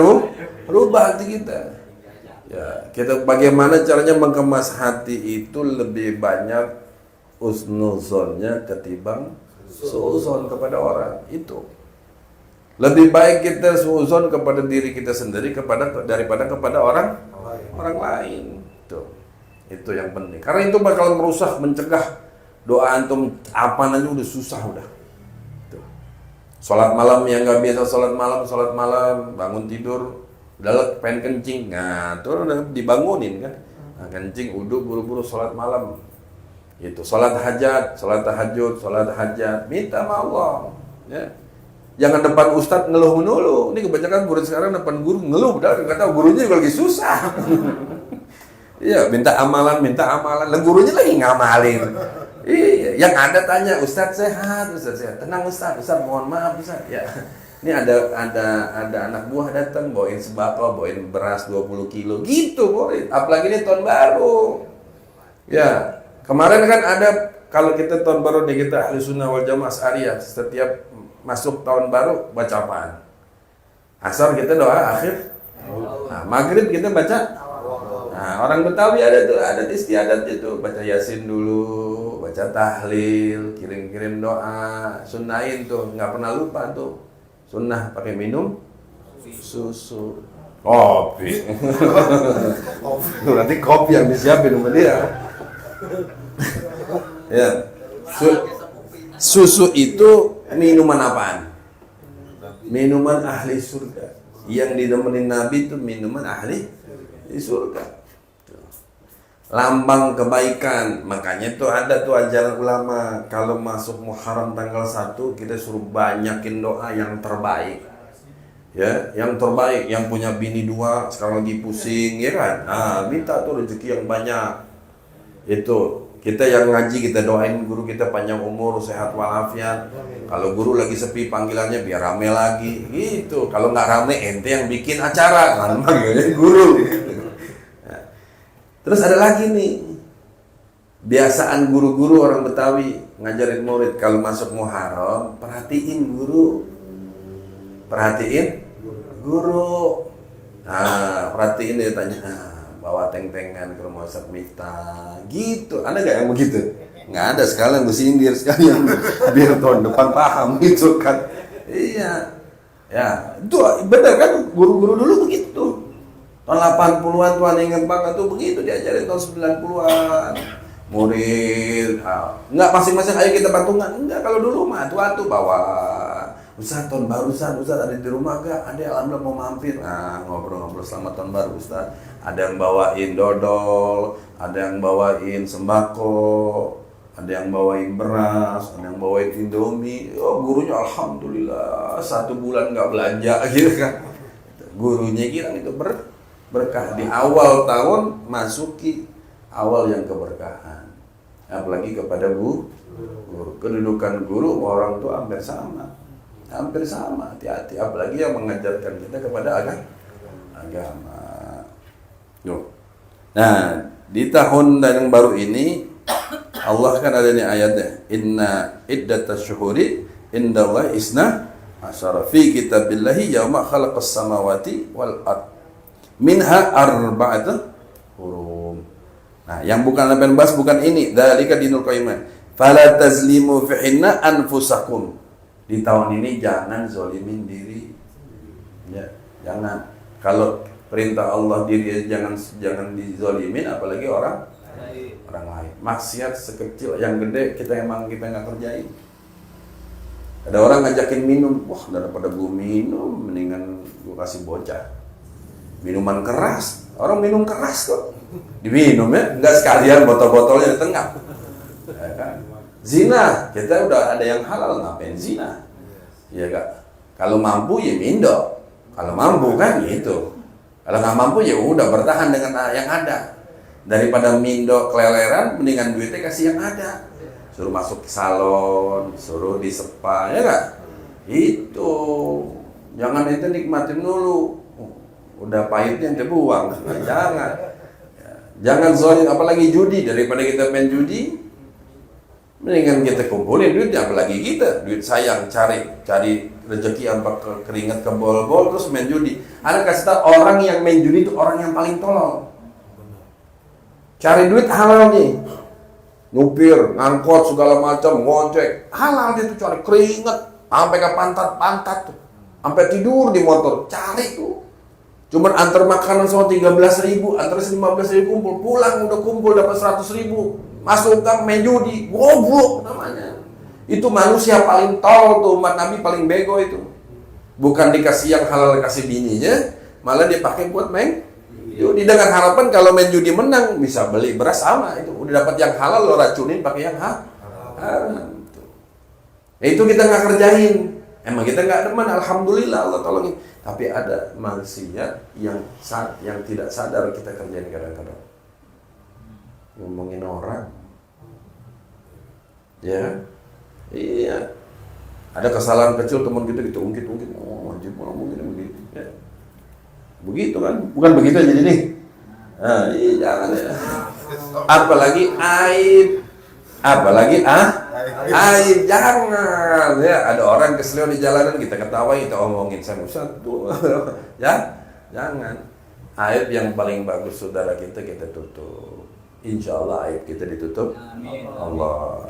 S3: rubah hati kita. Ya, kita bagaimana caranya mengemas hati itu lebih banyak usnuzonnya ketimbang suuzon kepada orang itu. Lebih baik kita suuzon kepada diri kita sendiri daripada kepada orang lain. Itu yang penting. Karena itu bakal merusak, mencegah doa antum apa aja udah susah udah. Tuh. Sholat malam yang nggak biasa sholat malam bangun tidur udah pengen kencing, nah itu udah dibangunin kan. Nah, kencing, uduk, buru-buru sholat malam. Itu sholat hajat, sholat tahajud, sholat hajat, minta sama Allah. Ya. Jangan depan ustadz ngeluh dulu. Ini kebanyakan murid sekarang depan guru ngeluh, udah nggak tahu gurunya juga lagi susah. Iya, minta amalan. Lah gurunya lagi ngamalin. Iya, yang ada tanya, Ustadz sehat. Tenang Ustadz mohon maaf Ustadz. Ya, ini ada anak buah datang bawain sembako, bawain beras 20 kilo, gitu murid. Apalagi ini tahun baru. Ya, kemarin kan ada kalau kita tahun baru nih kita Ahli Sunnah wal Jamaah Asy'ariyah, setiap masuk tahun baru baca apaan? Asar kita doa akhir. Nah, maghrib kita baca. Nah, orang Betawi ada istiadat itu, baca Yasin dulu, baca tahlil, kirim doa, sunnahin tuh, nggak pernah lupa tuh. Sunnah pakai minum susu. Kopi. Nanti kopi yang disiapin sama dia. Ya. Susu itu minuman apaan? Minuman ahli surga. Yang didemenin Nabi itu minuman ahli surga. Lambang kebaikan. Makanya itu ada tuh ajaran ulama, kalau masuk Muharram tanggal 1 kita suruh banyakin doa yang terbaik. Ya, yang terbaik, yang punya bini 2 sekarang lagi pusing, ya kan? Nah, minta tuh rezeki yang banyak. Itu kita yang ngaji kita doain guru kita panjang umur, sehat walafiat. Kalau guru lagi sepi panggilannya biar rame lagi, gitu. Kalau nggak rame ente yang bikin acara, kan manggilnya guru. Nah, terus ada lagi nih, biasaan guru-guru orang Betawi ngajarin murid kalau masuk Muharram, perhatiin guru. Nah, perhatiin dia tanya, bawa teng-tengan ke rumah Ustaz Miftah, gitu. Ada nggak yang begitu? Nggak ada, sekalian bersindir sekalian biar tahun depan paham gitu kan. Iya. Ya, itu benar kan, guru-guru dulu begitu. Tahun 80-an tuh aneh ingat banget tuh begitu diajarin tahun 90-an. Murid, enggak masing-masing ayo kita patungan. Enggak, kalau dulu mah tua-tua bawa Ustaz tahun baru Ustaz ada di rumah gak? Ada, alhamdulillah mau mampir. Nah, ngobrol-ngobrol selamat tahun baru Ustaz. Ada yang bawain dodol, ada yang bawain sembako, ada yang bawain beras, ada yang bawain Indomie. Oh, gurunya alhamdulillah 1 bulan nggak belanja gitu kan. Gurunya kira itu berkah di awal tahun, masuki awal yang keberkahan. Apalagi kepada guru. Kedudukan guru orang tua hampir sama. Hati-hati, apalagi yang mengajarkan kita kepada agama. Nah, di tahun yang baru ini Allah kan ada nih ayatnya, inna iddatas syuhuri indallahi isna asyara fi kitabillahi yauma khalaqas samawati wal ard minha arba'atun hurum. Nah, yang bukan lepen bahas bukan ini, dzalika dinul qayyimah. Fala tazlimu fihinna anfusakum. Di tahun ini jangan zolimin diri. Ya, jangan. Kalau perintah Allah diri jangan dizolimin, apalagi orang lain. Maksiat sekecil yang gede kita nggak kerjain. Ada orang ngajakin minum, wah daripada gue minum mendingan gue kasih bocah minuman keras. Orang minum keras kok diminum ya, nggak sekalian botol-botolnya di tengah. Ya kan? Zina, kita udah ada yang halal, ngapain zina? Ya kak, kalau mampu ya mindo, kalau mampu kan gitu. Kalau nggak mampu ya udah bertahan dengan yang ada. Daripada mindo keleleran, mendingan duitnya kasih yang ada. Suruh masuk salon, suruh di spa, ya nggak? Itu, jangan itu nikmatin dulu. Udah pahitnya dibuang, jangan. Jangan zolim, apalagi judi. Daripada kita main judi, mendingan kita kumpulin duitnya, apalagi kita duit sayang, cari rezeki apa keringat ke bol-bol terus main judi. Ada kasih tahu orang yang main judi itu orang yang paling tolol. Cari duit halal nih, nyupir, ngangkot segala macam, ngojek, halal dia tuh cari keringat, sampai ke pantat tuh, sampai tidur di motor, cari tuh. Cuman antar makanan sama 13.000, antar 15.000 kumpul, pulang udah kumpul dapat 100.000, masuk ke main judi, goblok namanya. Itu manusia paling tol tuh, umat Nabi paling bego itu. Bukan dikasih yang halal, kasih bininya, malah dia pakai buat main judi dengan harapan kalau main judi menang bisa beli beras sama itu. Udah dapat yang halal lo racunin pakai yang haram. Itu kita nggak kerjain. Emang kita nggak demen, alhamdulillah Allah tolongin. Tapi ada maksiat yang tidak sadar kita kerjain kadang-kadang. Ngomongin orang. Ya. Iya. Ada kesalahan kecil teman kita gitu ungkit-ungkit. Oh, wajib ngomongin begitu. Ya. Begitu kan? Bukan begitu aja jadi nih. Nah, iya jangan ya. Apalagi aib. Aib jangan ya. Ada orang keselio di jalanan kita ketawain, kita omongin sama satu. Ya, jangan. Aib yang paling bagus saudara kita tutup. Insya Allah aib kita ditutup. Amin. Allah.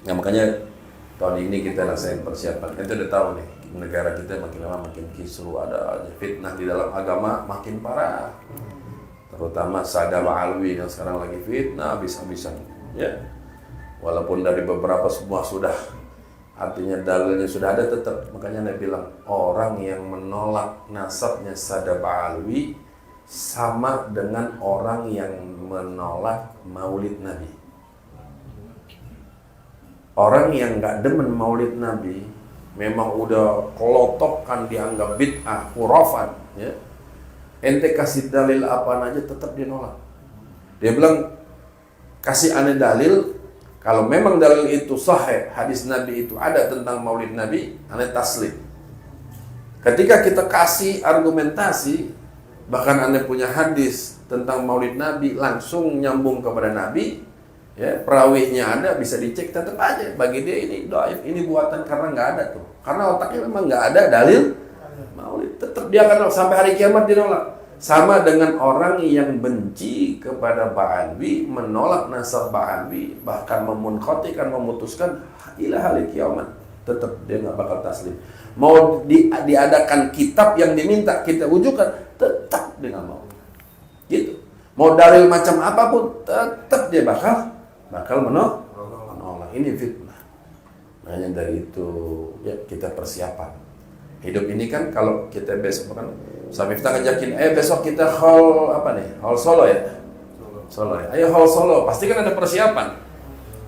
S3: Ya makanya tahun ini kita rasain persiapan. Kita udah tahu nih negara kita makin lama makin kisruh, ada fitnah di dalam agama makin parah. Terutama Sadam Alwi yang sekarang lagi fitnah habis-habisan. Ya, walaupun dari beberapa semua sudah, artinya dalilnya sudah ada tetap. Makanya Nabi bilang orang yang menolak nasabnya Sadam Alwi sama dengan orang yang menolak maulid Nabi. Orang yang nggak demen maulid Nabi memang udah kelotok kan dianggap bid'ah, khurafat. Ya. Ente kasih dalil apa aja tetap dia nolak. Dia bilang kasih aneh dalil, kalau memang dalil itu sahih, hadis Nabi itu ada tentang maulid Nabi, aneh taslim. Ketika kita kasih argumentasi, bahkan aneh punya hadis tentang maulid Nabi langsung nyambung kepada Nabi, ya perawihnya ada bisa dicek tetap aja bagi dia ini dhaif, ini buatan karena nggak ada tuh, karena otaknya memang nggak ada dalil maulid, tetap dia akan sampai hari kiamat dia nolak.
S5: Sama dengan orang yang benci kepada Ba'alwi, menolak nasab Ba'alwi, bahkan memunkhatikan, memutuskan ila hari kiamat, tetap dia nggak bakal taslim. Mau diadakan kitab yang diminta kita wujudkan, tetap dia nggak mau. Gitu. Mau dalil macam apapun, tetap dia bakal menolak. Ini fitnah. Makanya dari itu ya kita persiapan. Hidup ini kan kalau kita besok kan Ustaz Miftah ngajakin, besok kita haul apa nih? Haul Solo ya? Solo ya. Ayo haul Solo, pasti kan ada persiapan.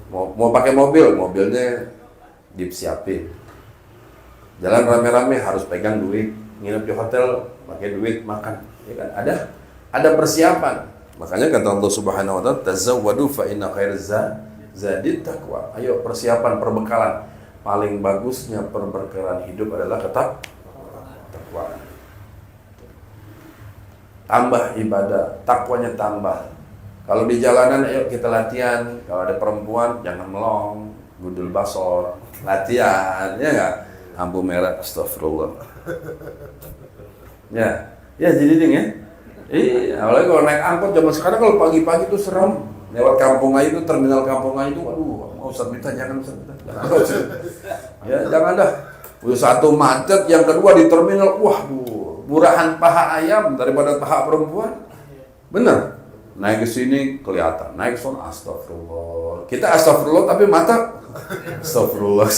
S5: Mau pakai mobilnya disiapin. Jalan rame-rame harus pegang duit, nginep di hotel pakai duit, makan. Ya kan? Ada persiapan. Makanya kata Allah Subhanahu wa taala, tazawwadu fa inna khairaz zadit taqwa. Ayo persiapan perbekalan. Paling bagusnya perbekalan hidup adalah takwa. Tambah ibadah, takwanya tambah. Kalau di jalanan ayo kita latihan. Kalau ada perempuan jangan melong, gundul basor, latihan, ya enggak? Lampu merah, astagfirullah. Ya jadi ding ya. Apalagi kalau naik angkot zaman sekarang kalau pagi-pagi itu serem. Lewat Kampung Ayu itu, terminal Kampung Ayu itu, waduh, Ustaz Miftah jangan Ustaz Miftah. Ya jangan dah. Satu macet, yang kedua di terminal, murahan paha ayam daripada paha perempuan. Bener. Naik ke sini kelihatan, naik ke sana astagfirullah. Kita astagfirullah tapi mata astagfirullah.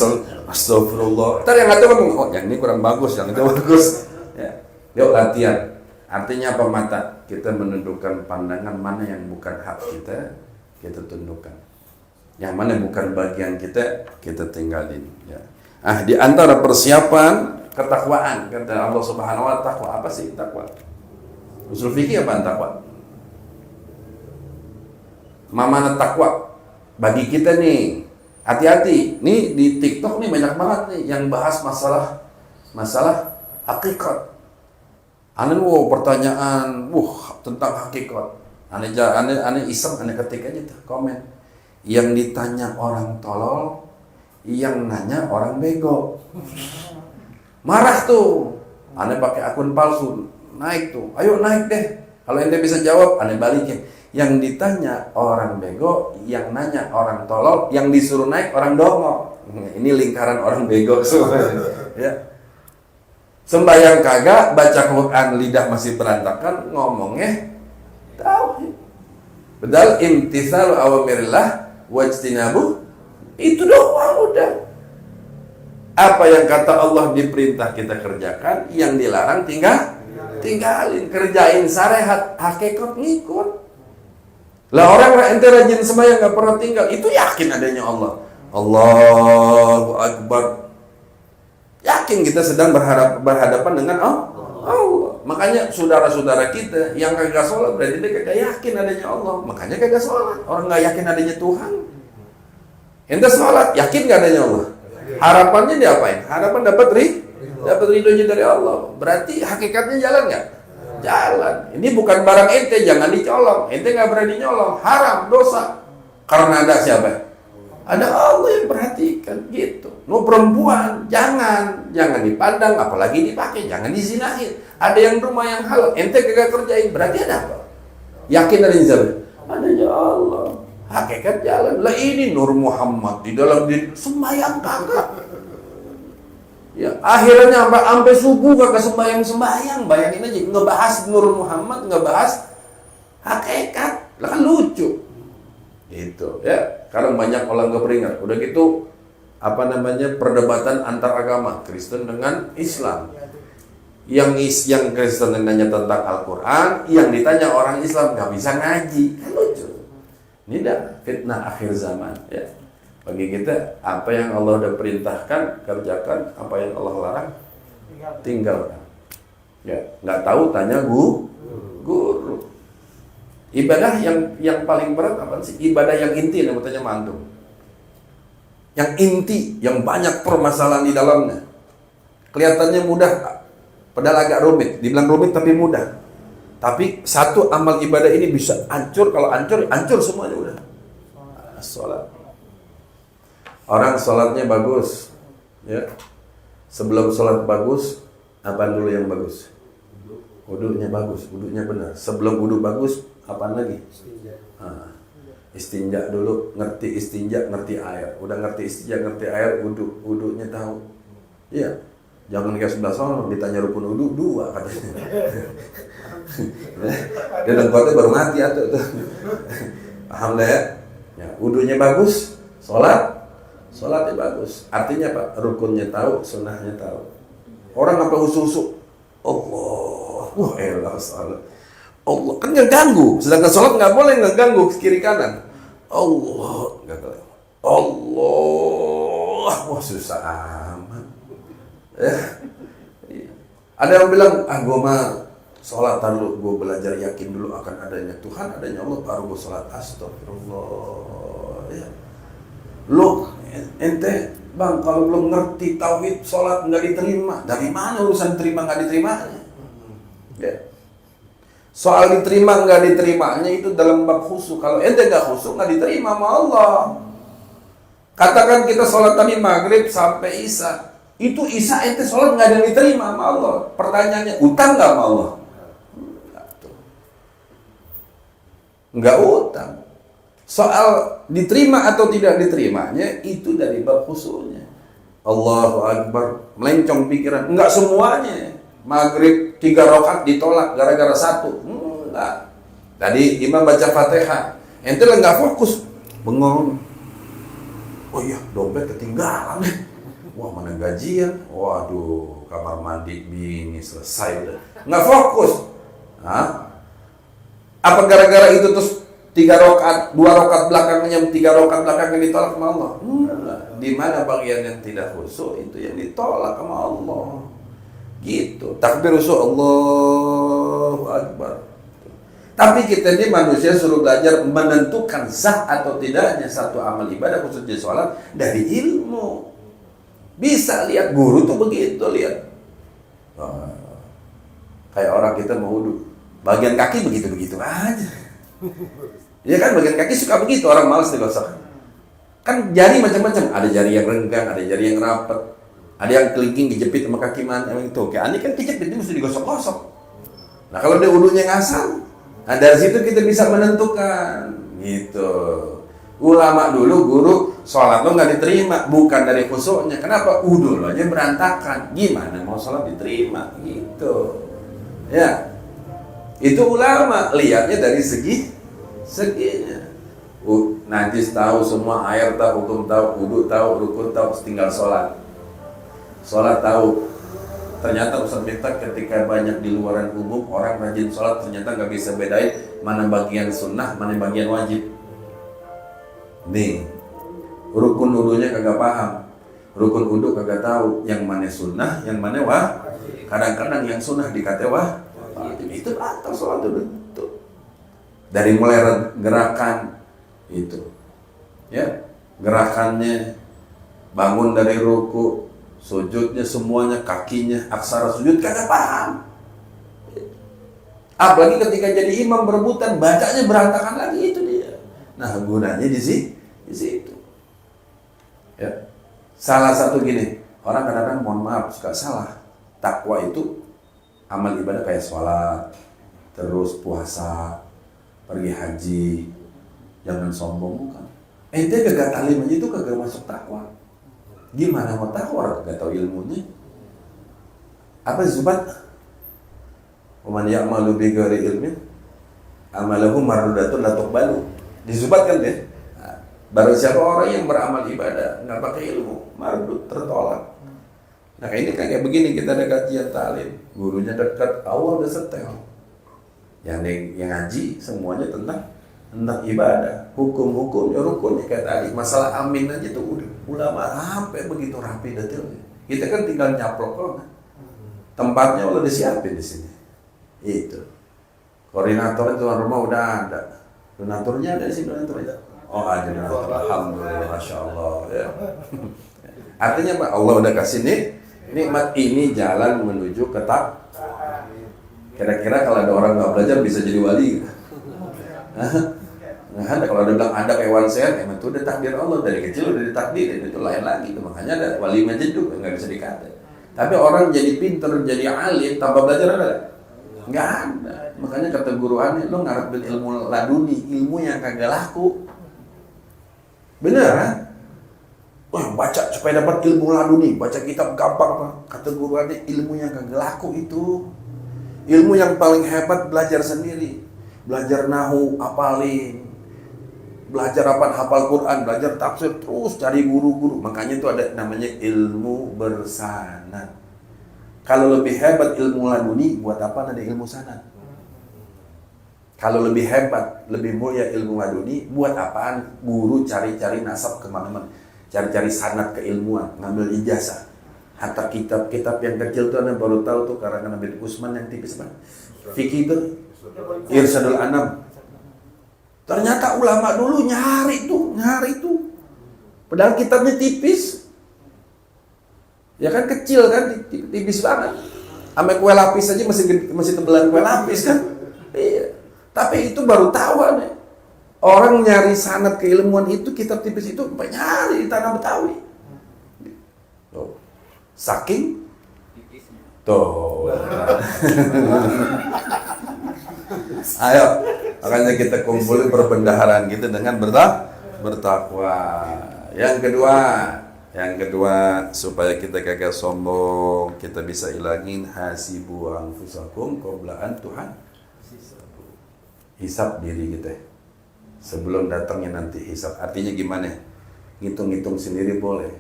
S5: Ntar yang ngatur ngomong, yang ini kurang bagus, yang itu bagus. Ya. Yuk latihan. Artinya apa mata? Kita menundukkan pandangan mana yang bukan hak kita tundukkan. Yang mana bukan bagian kita tinggalin. Ya. Di antara persiapan ketakwaan, kata Allah Subhanahu wa taala, takwa apa sih takwa? Usul fikih apa takwa? Mana takwa? Bagi kita nih, hati-hati. Nih di TikTok nih banyak banget nih yang bahas masalah hakikat. Aneh pertanyaan, tentang hakikat. Aneh iseng, aneh ketik aja tuh komen. Yang ditanya orang tolol, yang nanya orang bego. Marah tuh. Aneh pakai akun palsu, naik tuh. Ayo naik deh. Kalau ente bisa jawab, aneh balikin. Yang ditanya orang bego, yang nanya orang tolol, yang disuruh naik orang dongo. Ini lingkaran orang bego semua. Ya. Sembayang kagak, baca Quran lidah masih berantakan, ngomongnya tauhid. Bedal imtitsalu awamirillah wajtinabu, itu doang udah. Apa yang kata Allah diperintah kita kerjakan, yang dilarang tinggalin, kerjain syariat, hakikat ngikut. Lah orang ente rajin sembahyang enggak pernah tinggal, itu yakin adanya Allah. Allahu Akbar. Yakin kita sedang berhadapan dengan Allah. Makanya saudara-saudara kita yang kagak sholat berarti dia kagak yakin adanya Allah. Makanya kagak sholat. Orang nggak yakin adanya Tuhan. Ente sholat, yakin nggak adanya Allah? Harapannya diapain? Harapan dapat ridhonya dari Allah. Berarti hakikatnya jalan nggak? Jalan. Ini bukan barang ente, jangan dicolong. Ente nggak berani nyolong, haram, dosa. Karena ada siapa? Ada Allah yang perhatikan gitu. Perempuan jangan dipandang, apalagi dipakai, jangan dizinahin. Ada yang rumah yang halal, ente kagak kerjain, berarti ada apa? Yakin ada siapa? Adanya Allah. Hakikat jalan. Lah ini Nur Muhammad di dalam sembahyang kagak. Ya, akhirnya sampai subuh kagak sembahyang. Bayangin aja, ngebahas Nur Muhammad, ngebahas hakikat. Lah kan lucu. Gitu ya. Sekarang banyak orang gak beringat. Udah gitu perdebatan antar agama Kristen dengan Islam. Yang Kristen nanya tentang Al-Quran, yang ditanya orang Islam gak bisa ngaji. Kan lucu. Ini dah fitnah akhir zaman ya. Bagi kita, apa yang Allah udah perintahkan kerjakan, apa yang Allah larang tinggalkan. Ya, nggak tahu tanya guru. Ibadah yang paling berat apa sih? Ibadah yang inti yang bertanya mantu. Yang inti, yang banyak permasalahan di dalamnya. Kelihatannya mudah, padahal agak rumit. Dibilang rumit tapi mudah. Tapi satu amal ibadah ini bisa hancur. Kalau hancur semuanya udah. Sholat. Orang sholatnya bagus, ya. Sebelum sholat bagus, apa dulu yang bagus? Wudunya bagus, wudunya benar. Sebelum wudu bagus, apaan lagi? Istinja dulu, ngerti istinja, ngerti air. Udah ngerti istinja, ngerti air, wudunya tahu. Iya. Jangan kayak sebelah sana ditanya rukun wudu 2 katanya. Dia lengkotnya baru mati atau tuh. Paham lah ya? Ya, wudunya bagus, sholatnya bagus. Artinya apa? Rukunnya tahu, sunnahnya tahu. Orang apa husu-husu? Allah, wah elah salah. Allah kan ngeganggu, sedangkan sholat nggak boleh ngeganggu kiri kanan. Allah, nggak boleh. Allah, wah susah amat. Ada yang bilang, gue mah sholat dulu, gue belajar yakin dulu akan adanya Tuhan, adanya Allah, baru gue sholat. Astagfirullah. Ya. Lo, ente, bang, kalau belum ngerti tauhid, sholat nggak diterima. Dari mana urusan terima nggak diterimanya? Ya. Soal diterima nggak diterimanya itu dalam bab khusyuk. Kalau ente nggak khusyuk nggak diterima sama Allah. Katakan kita sholat tadi maghrib sampai isya. Itu isya ente sholat nggak ada yang diterima sama Allah. Pertanyaannya, utang nggak sama Allah? Nggak utang. Soal diterima atau tidak diterimanya itu dari bab khusyuknya. Allahu Akbar, melencong pikiran. Enggak semuanya. Maghrib 3 rakaat ditolak gara-gara 1. Enggak. Tadi imam baca Fatihah, ente lah nggak fokus, bengong. Oh iya, dompet ketinggalan. Wah, mana gajian? Waduh, kamar mandi bini selesai udah. Nggak fokus. Hah? Apa gara-gara itu terus 3 rakaat, 2 rakaat belakangnya, 3 rakaat belakangnya ditolak sama Allah? Di mana bagian yang tidak khusyuk itu yang ditolak sama Allah. Gitu. Takbir khusyuk, Allahu Akbar. Tapi kita ini manusia suruh belajar menentukan sah atau tidaknya satu amal ibadah khususnya sholat dari ilmu. Bisa lihat guru tuh begitu, lihat. Kayak orang kita mau wudu, bagian kaki begitu-begitu aja. Ya kan, bagian kaki suka begitu, orang malas digosok. Kan jari macam-macam, ada jari yang renggang, ada jari yang rapat, ada yang kelingking dijepit sama kaki mana itu. Kayak Ani kan kejepit, itu mesti digosok-gosok. Nah kalau dia wudunya ngasal, nah dari situ kita bisa menentukan, gitu. Ulama dulu guru sholat lo nggak diterima, bukan dari khusyuknya. Kenapa? Wudu lo aja berantakan, gimana mau sholat diterima, gitu. Ya, itu ulama lihatnya dari seginya. Nanti tahu semua, air tahu, hukum tahu, wudu tahu, rukun tahu, tinggal sholat. Sholat tahu. Ternyata Ustaz Miftah ketika banyak di luaran umum orang rajin sholat ternyata nggak bisa bedain mana bagian sunnah, mana bagian wajib. Nih, rukun wudunya kagak paham, rukun wudu kagak tahu, yang mana sunnah, yang mana wajib. Kadang-kadang yang sunnah dikata wajib, itu batal sholat itu. Dari mulai gerakan itu, ya gerakannya, bangun dari ruku, sujudnya semuanya, kakinya, aksara sujud kagak paham. Apalagi ketika jadi imam berebutan, bacanya berantakan lagi, itu dia. Nah gunanya di situ. Ya. Salah satu gini, orang kadang-kadang mohon maaf suka salah. Takwa itu amal ibadah kayak sholat, terus puasa, pergi haji, jangan sombong, bukan. Ente kagak talim aja itu kagak masuk takwa. Gimana mau takwa kagak tahu ilmunya? Apa Zubat? Waman ya'malu bi ghairi ilmin amalahu mardudatun la tuqbalu. Dizubatkan deh. Nah, barang siapa orang yang beramal ibadah nggak pakai ilmu, mardud, tertolak. Nah ini kayak begini, kita ada kajian talim, gurunya dekat, awal udah setel. Yang ngaji semuanya tentang ibadah, hukum-hukumnya, rukunnya kayak tadi. Masalah amin aja tuh udah ulama sampai begitu rapi detailnya. Kita kan tinggal nyaplok kok. Tempatnya udah disiapin di sini. Itu. Koordinator tuan rumah udah ada. Donaturnya ada di sini, donaturnya. Oh ada donatur. Alhamdulillah, masya Allah. Ya. Artinya Pak, Allah udah kasih nih nikmat ini jalan menuju ke takwa. Kira-kira kalau ada orang nggak belajar bisa jadi wali? Nah, kalau ada bilang ada hewan sehat, emang itu udah takdir Allah dari kecil udah ditakdirin, itu lain lagi. Itu makanya ada wali majid juga nggak bisa dikata. Tapi orang jadi pinter, jadi alim tanpa belajar ada? Nggak ada. Makanya kata guru aneh, lo ngarepin ilmu laduni, ilmu yang kagak laku. Bener kan? Wah, baca supaya dapat ilmu laduni, baca kitab gampang apa? Kata guru aneh, ilmu yang kagak laku itu. Ilmu yang paling hebat belajar sendiri. Belajar nahu, hafalin. Belajar apa? Hafal Quran, belajar tafsir, terus cari guru-guru. Makanya itu ada namanya ilmu bersanad. Kalau lebih hebat ilmu laduni, buat apa ada ilmu sanad? Kalau lebih hebat, lebih mulia ilmu laduni, buat apaan guru cari-cari nasab kemana-mana? Cari-cari sanad keilmuan, ngambil ijazah. Hatta kitab-kitab yang kecil tuh Anda baru tahu tuh karangan Nabi Usman yang tipis banget. Fikih itu, Irsadul Anam. Ternyata ulama dulu nyari tuh. Padahal kitabnya tipis. Ya kan kecil kan, tipis banget. Sampai kue lapis aja masih tebelan kue lapis kan. Iya. Tapi itu baru tahu nih. Orang nyari sanad keilmuan itu kitab tipis itu sampai nyari di tanah Betawi. Tuh. Saking tuh. Ayo, makanya kita kumpulin perbendaharaan kita dengan bertakwa. Yang kedua, supaya kita kagak sombong, kita bisa ilangin hasibu anfusakum qabla an Tuhan. Hisab diri kita. Sebelum datangnya nanti hisab. Artinya gimana? Ngitung-ngitung sendiri boleh.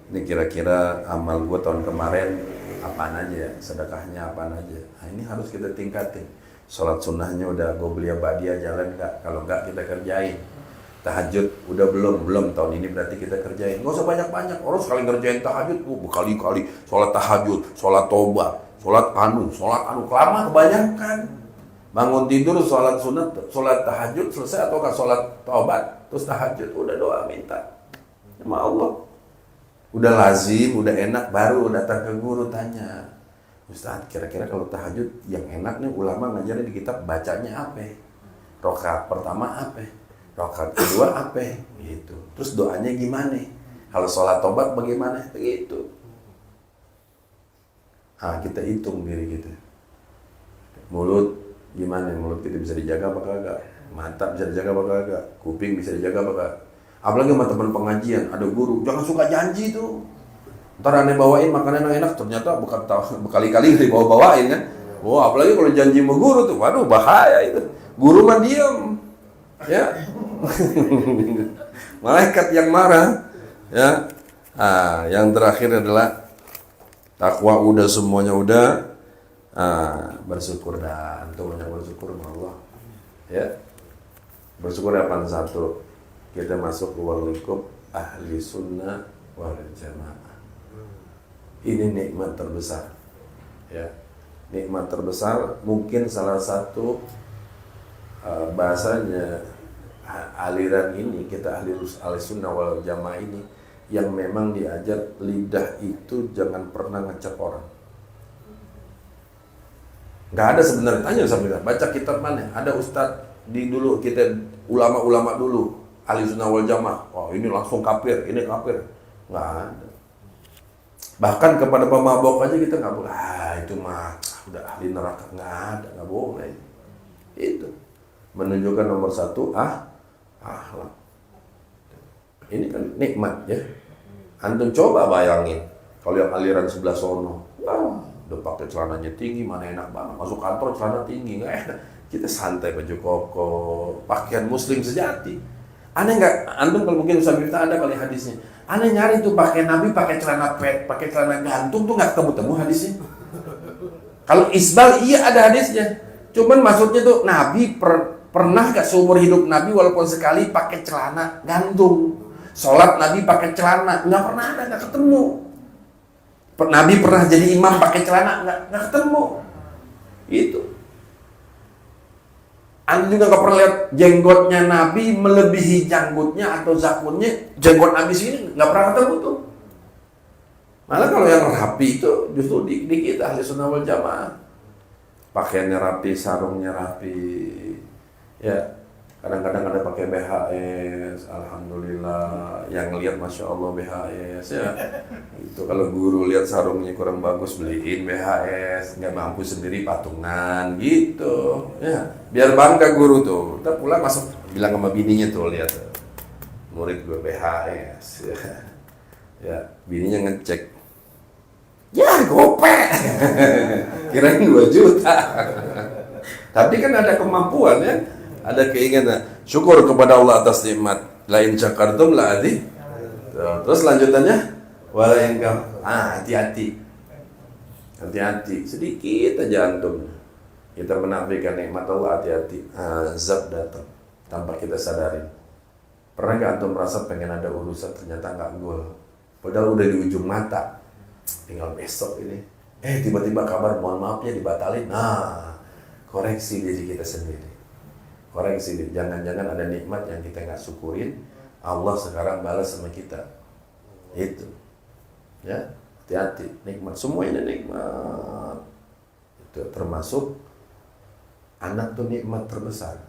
S5: Ini kira-kira amal gue tahun kemarin apaan aja, sedekahnya apaan aja. Nah, ini harus kita tingkatin. Sholat sunnahnya udah gue beli badiah jalan nggak? Kalau nggak kita kerjain. Tahajud udah belum tahun ini berarti kita kerjain. Nggak usah banyak-banyak. Orang sekali ngerjain tahajud, berkali-kali sholat tahajud, sholat tobat, sholat anu, kelama kebanyakan. Bangun tidur sholat sunat, sholat tahajud selesai atau nggak sholat tobat, terus tahajud udah doa minta sama Allah. Udah lazim, udah enak, baru datang ke guru tanya, Ustaz, kira-kira kalau tahajud yang enak nih ulama ngajarin di kitab bacanya apa? Rakaat pertama apa? Rakaat kedua apa? Gitu. Terus doanya gimana? Kalau sholat tobat bagaimana? Begitu. Nah, kita hitung diri kita. Mulut gimana? Mulut kita bisa dijaga apa kagak? Mata bisa dijaga apa kagak? Kuping bisa dijaga apa kagak? Apalagi sama teman pengajian, ada guru, jangan suka janji tuh. Ntar aneh bawain makanan yang enak, ternyata bukan berkali-kali dibawa-bawain kan. Oh, apalagi kalau janji sama guru tuh, waduh bahaya itu. Guru mah diem, ya. Malaikat yang marah, ya. Yang terakhir adalah takwa udah semuanya udah, bersyukur dah. Antum banyak bersyukur sama Allah, ya. Bersyukur apa satu? Kita masuk ruang lingkup ahli sunnah wal jamaah. Ini nikmat terbesar, ya. Nikmat terbesar mungkin salah satu bahasanya aliran ini, kita ahli sunnah wal jamaah ini yang memang diajar lidah itu jangan pernah ngecap orang. Nggak ada sebenarnya, tanya sama kita, baca kitab mana? Ada ustadz di dulu kita ulama-ulama dulu ahli sunnah wal jamaah, wah ini langsung kafir, ini kafir. Nggak ada. Bahkan kepada pemabok aja kita nggak boleh. Itu mah udah ahli neraka, nggak ada, nggak boleh. Itu menunjukkan nomor satu akhlak. Ini kan nikmat ya. Antum coba bayangin kalau yang aliran sebelah sono, wah, udah pakai celananya tinggi, mana enak banget. Masuk kantor celana tinggi, nggak enak. Kita santai baju koko, pakaian muslim sejati. Aneh nggak? Antum kalau mungkin usah berita ada kali hadisnya. Aneh nyari tuh pakai Nabi pakai celana pet, pakai celana gantung tuh nggak ketemu hadisnya. Kalau isbal iya ada hadisnya. Cuman maksudnya tuh Nabi pernah gak seumur hidup Nabi walaupun sekali pakai celana gantung. Sholat Nabi pakai celana, nggak pernah ada, nggak ketemu. Nabi pernah jadi imam pakai celana, nggak ketemu. Itu. Anda juga nggak pernah lihat jenggotnya Nabi melebihi janggutnya atau zakutnya. Jenggot Nabi sini nggak pernah ketemu tuh. Malah kalau yang rapi itu justru di kita ahli sunnah wal jamaah. Pakaiannya rapi, sarungnya rapi, ya Kadang-kadang ada pakai BHS, alhamdulillah. Yang lihat masya Allah BHS ya. Itu kalau guru lihat sarungnya kurang bagus beliin BHS, nggak mampu sendiri patungan gitu. Ya, biar bangga guru tuh. Kita pulang masuk bilang sama bininya tuh lihat murid gue BHS. Ya, bininya ngecek. Ya gope. Kirain 2 juta. Tapi kan ada kemampuan ya. Ada keinginan, syukur kepada Allah atas nikmat. Lain syakartum la adi. Terus lanjutannya, wala engkau, hati-hati, sedikit aja antum. Kita menafikan nikmat Allah, hati-hati. Azab datang tanpa kita sadarin. Pernah nggak antum merasa pengen ada urusan ternyata nggak gol? Padahal udah di ujung mata, tinggal besok ini. Tiba-tiba kabar mohon maafnya dibatalin. Nah, koreksi diri kita sendiri. Koreksi diri, jangan-jangan ada nikmat yang kita nggak syukurin, Allah sekarang balas sama kita. Itu, ya, hati-hati, nikmat, semua ini nikmat. Itu termasuk anak tuh nikmat terbesar.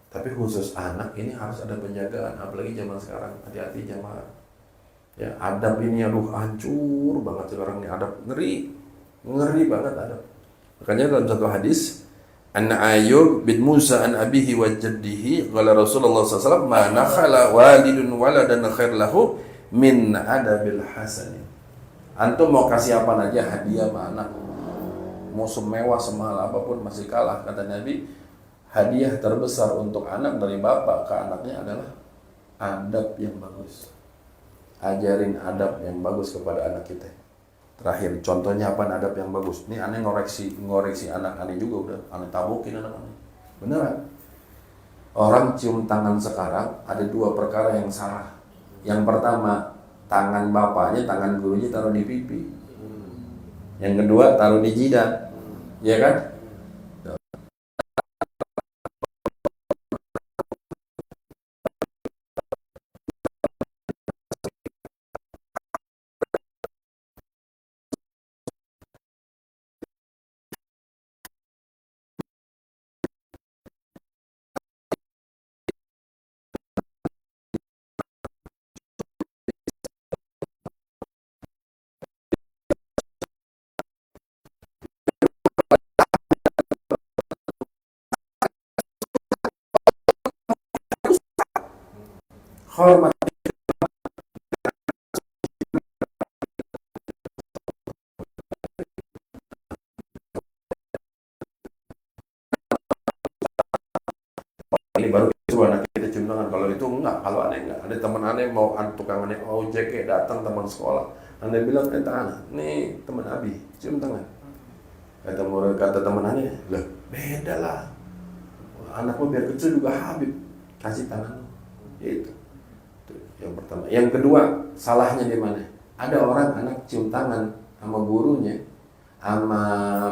S5: Tapi khusus anak ini harus ada penjagaan, apalagi zaman sekarang. Hati-hati jamaah. Ya, adab ini aduh hancur banget sekarang nih, adab ngeri banget adab. Makanya dalam satu hadis, An Ayyub bin Musa an abihi wa jaddihi qala Rasulullah SAW ma nakhala walidun waladan khair lahu min adabil hasan. Antum mau kasih apa aja hadiah sama anak, mau semewah semahal apapun masih kalah, kata Nabi. Hadiah terbesar untuk anak dari bapak ke anaknya adalah adab yang bagus. Ajarin adab yang bagus kepada anak kita. Terakhir, contohnya apa adab yang bagus? Ini aneh ngoreksi anak aneh juga udah aneh tabukin anak aneh. Beneran? Orang cium tangan sekarang ada 2 perkara yang salah. Yang pertama, tangan bapaknya, tangan gurunya taruh di pipi. Yang kedua, taruh di jidat. Ya kan? Hormat. Ini baru itu anak kita cium tangan. Kalau itu enggak, kalau aneh enggak. Ada teman aneh mau tukang aneh ojek datang teman sekolah. Aneh bilang tangan, nih teman Abi cium tangan. Kata teman aneh, lah beda lah. Anakmu biar kecil juga Habib, kasih tangan. Itu yang pertama. Yang kedua, salahnya di mana? Ada orang anak cium tangan sama gurunya, sama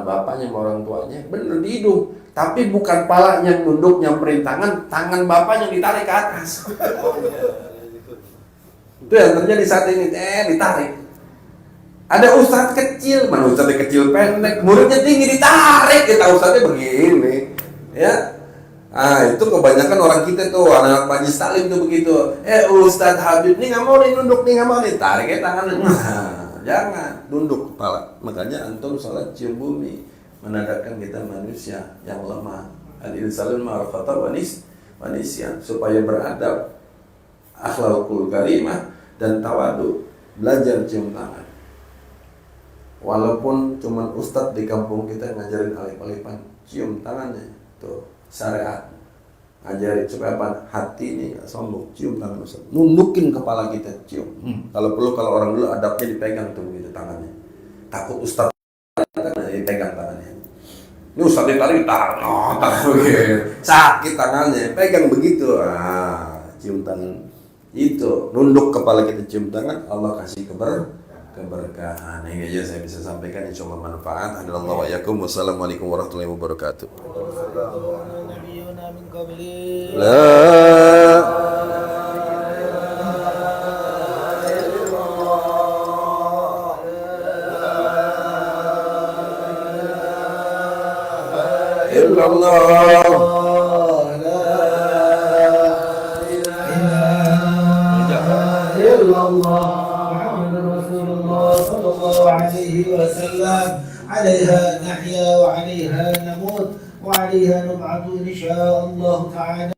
S5: bapaknya, sama orang tuanya, bener di hidung. Tapi bukan palanya nunduk nyamperin tangan bapaknya ditarik ke atas. Itu yang terjadi saat ini, ditarik. Ada ustadz kecil, mana ustadz kecil pendek, muridnya tinggi ditarik, kita ustadznya begini, ya. Itu kebanyakan orang kita tuh, anak-anak majlis taklim tuh begitu. Ustadz Habib, nih nggak mau nih nunduk, nih nggak mau nih, tarik tangannya. Jangan, nunduk kepala. Makanya antum salat cium bumi, menandakan kita manusia yang lemah. Al-insalun ma'rafata manisya, supaya beradab, akhlakul karimah, dan tawadu, belajar cium tangan. Walaupun cuman ustadz di kampung kita ngajarin alif-alifan, cium tangannya, tuh. Syariat ngajarin supaya apa? Hati ini nggak sombong, cium tangan ustaz, nundukin kepala kita, cium. Kalau perlu, kalau orang dulu adabnya dipegang tuh begitu tangannya, takut ustaz dipegang tangannya. Ini ustaz ditarik tarik begitu, sakit tangannya, pegang begitu, cium tangan. Itu nunduk kepala kita, cium tangan, Allah kasih keberkahan. Ini aja saya bisa sampaikan, insyaallah manfaat. Hadallahu wa iyyakum. Wassalamualaikum warahmatullahi wabarakatuh. La
S1: عليه وسلم عليها نحيا وعليها نموت وعليها نبعث إن شاء الله تعالى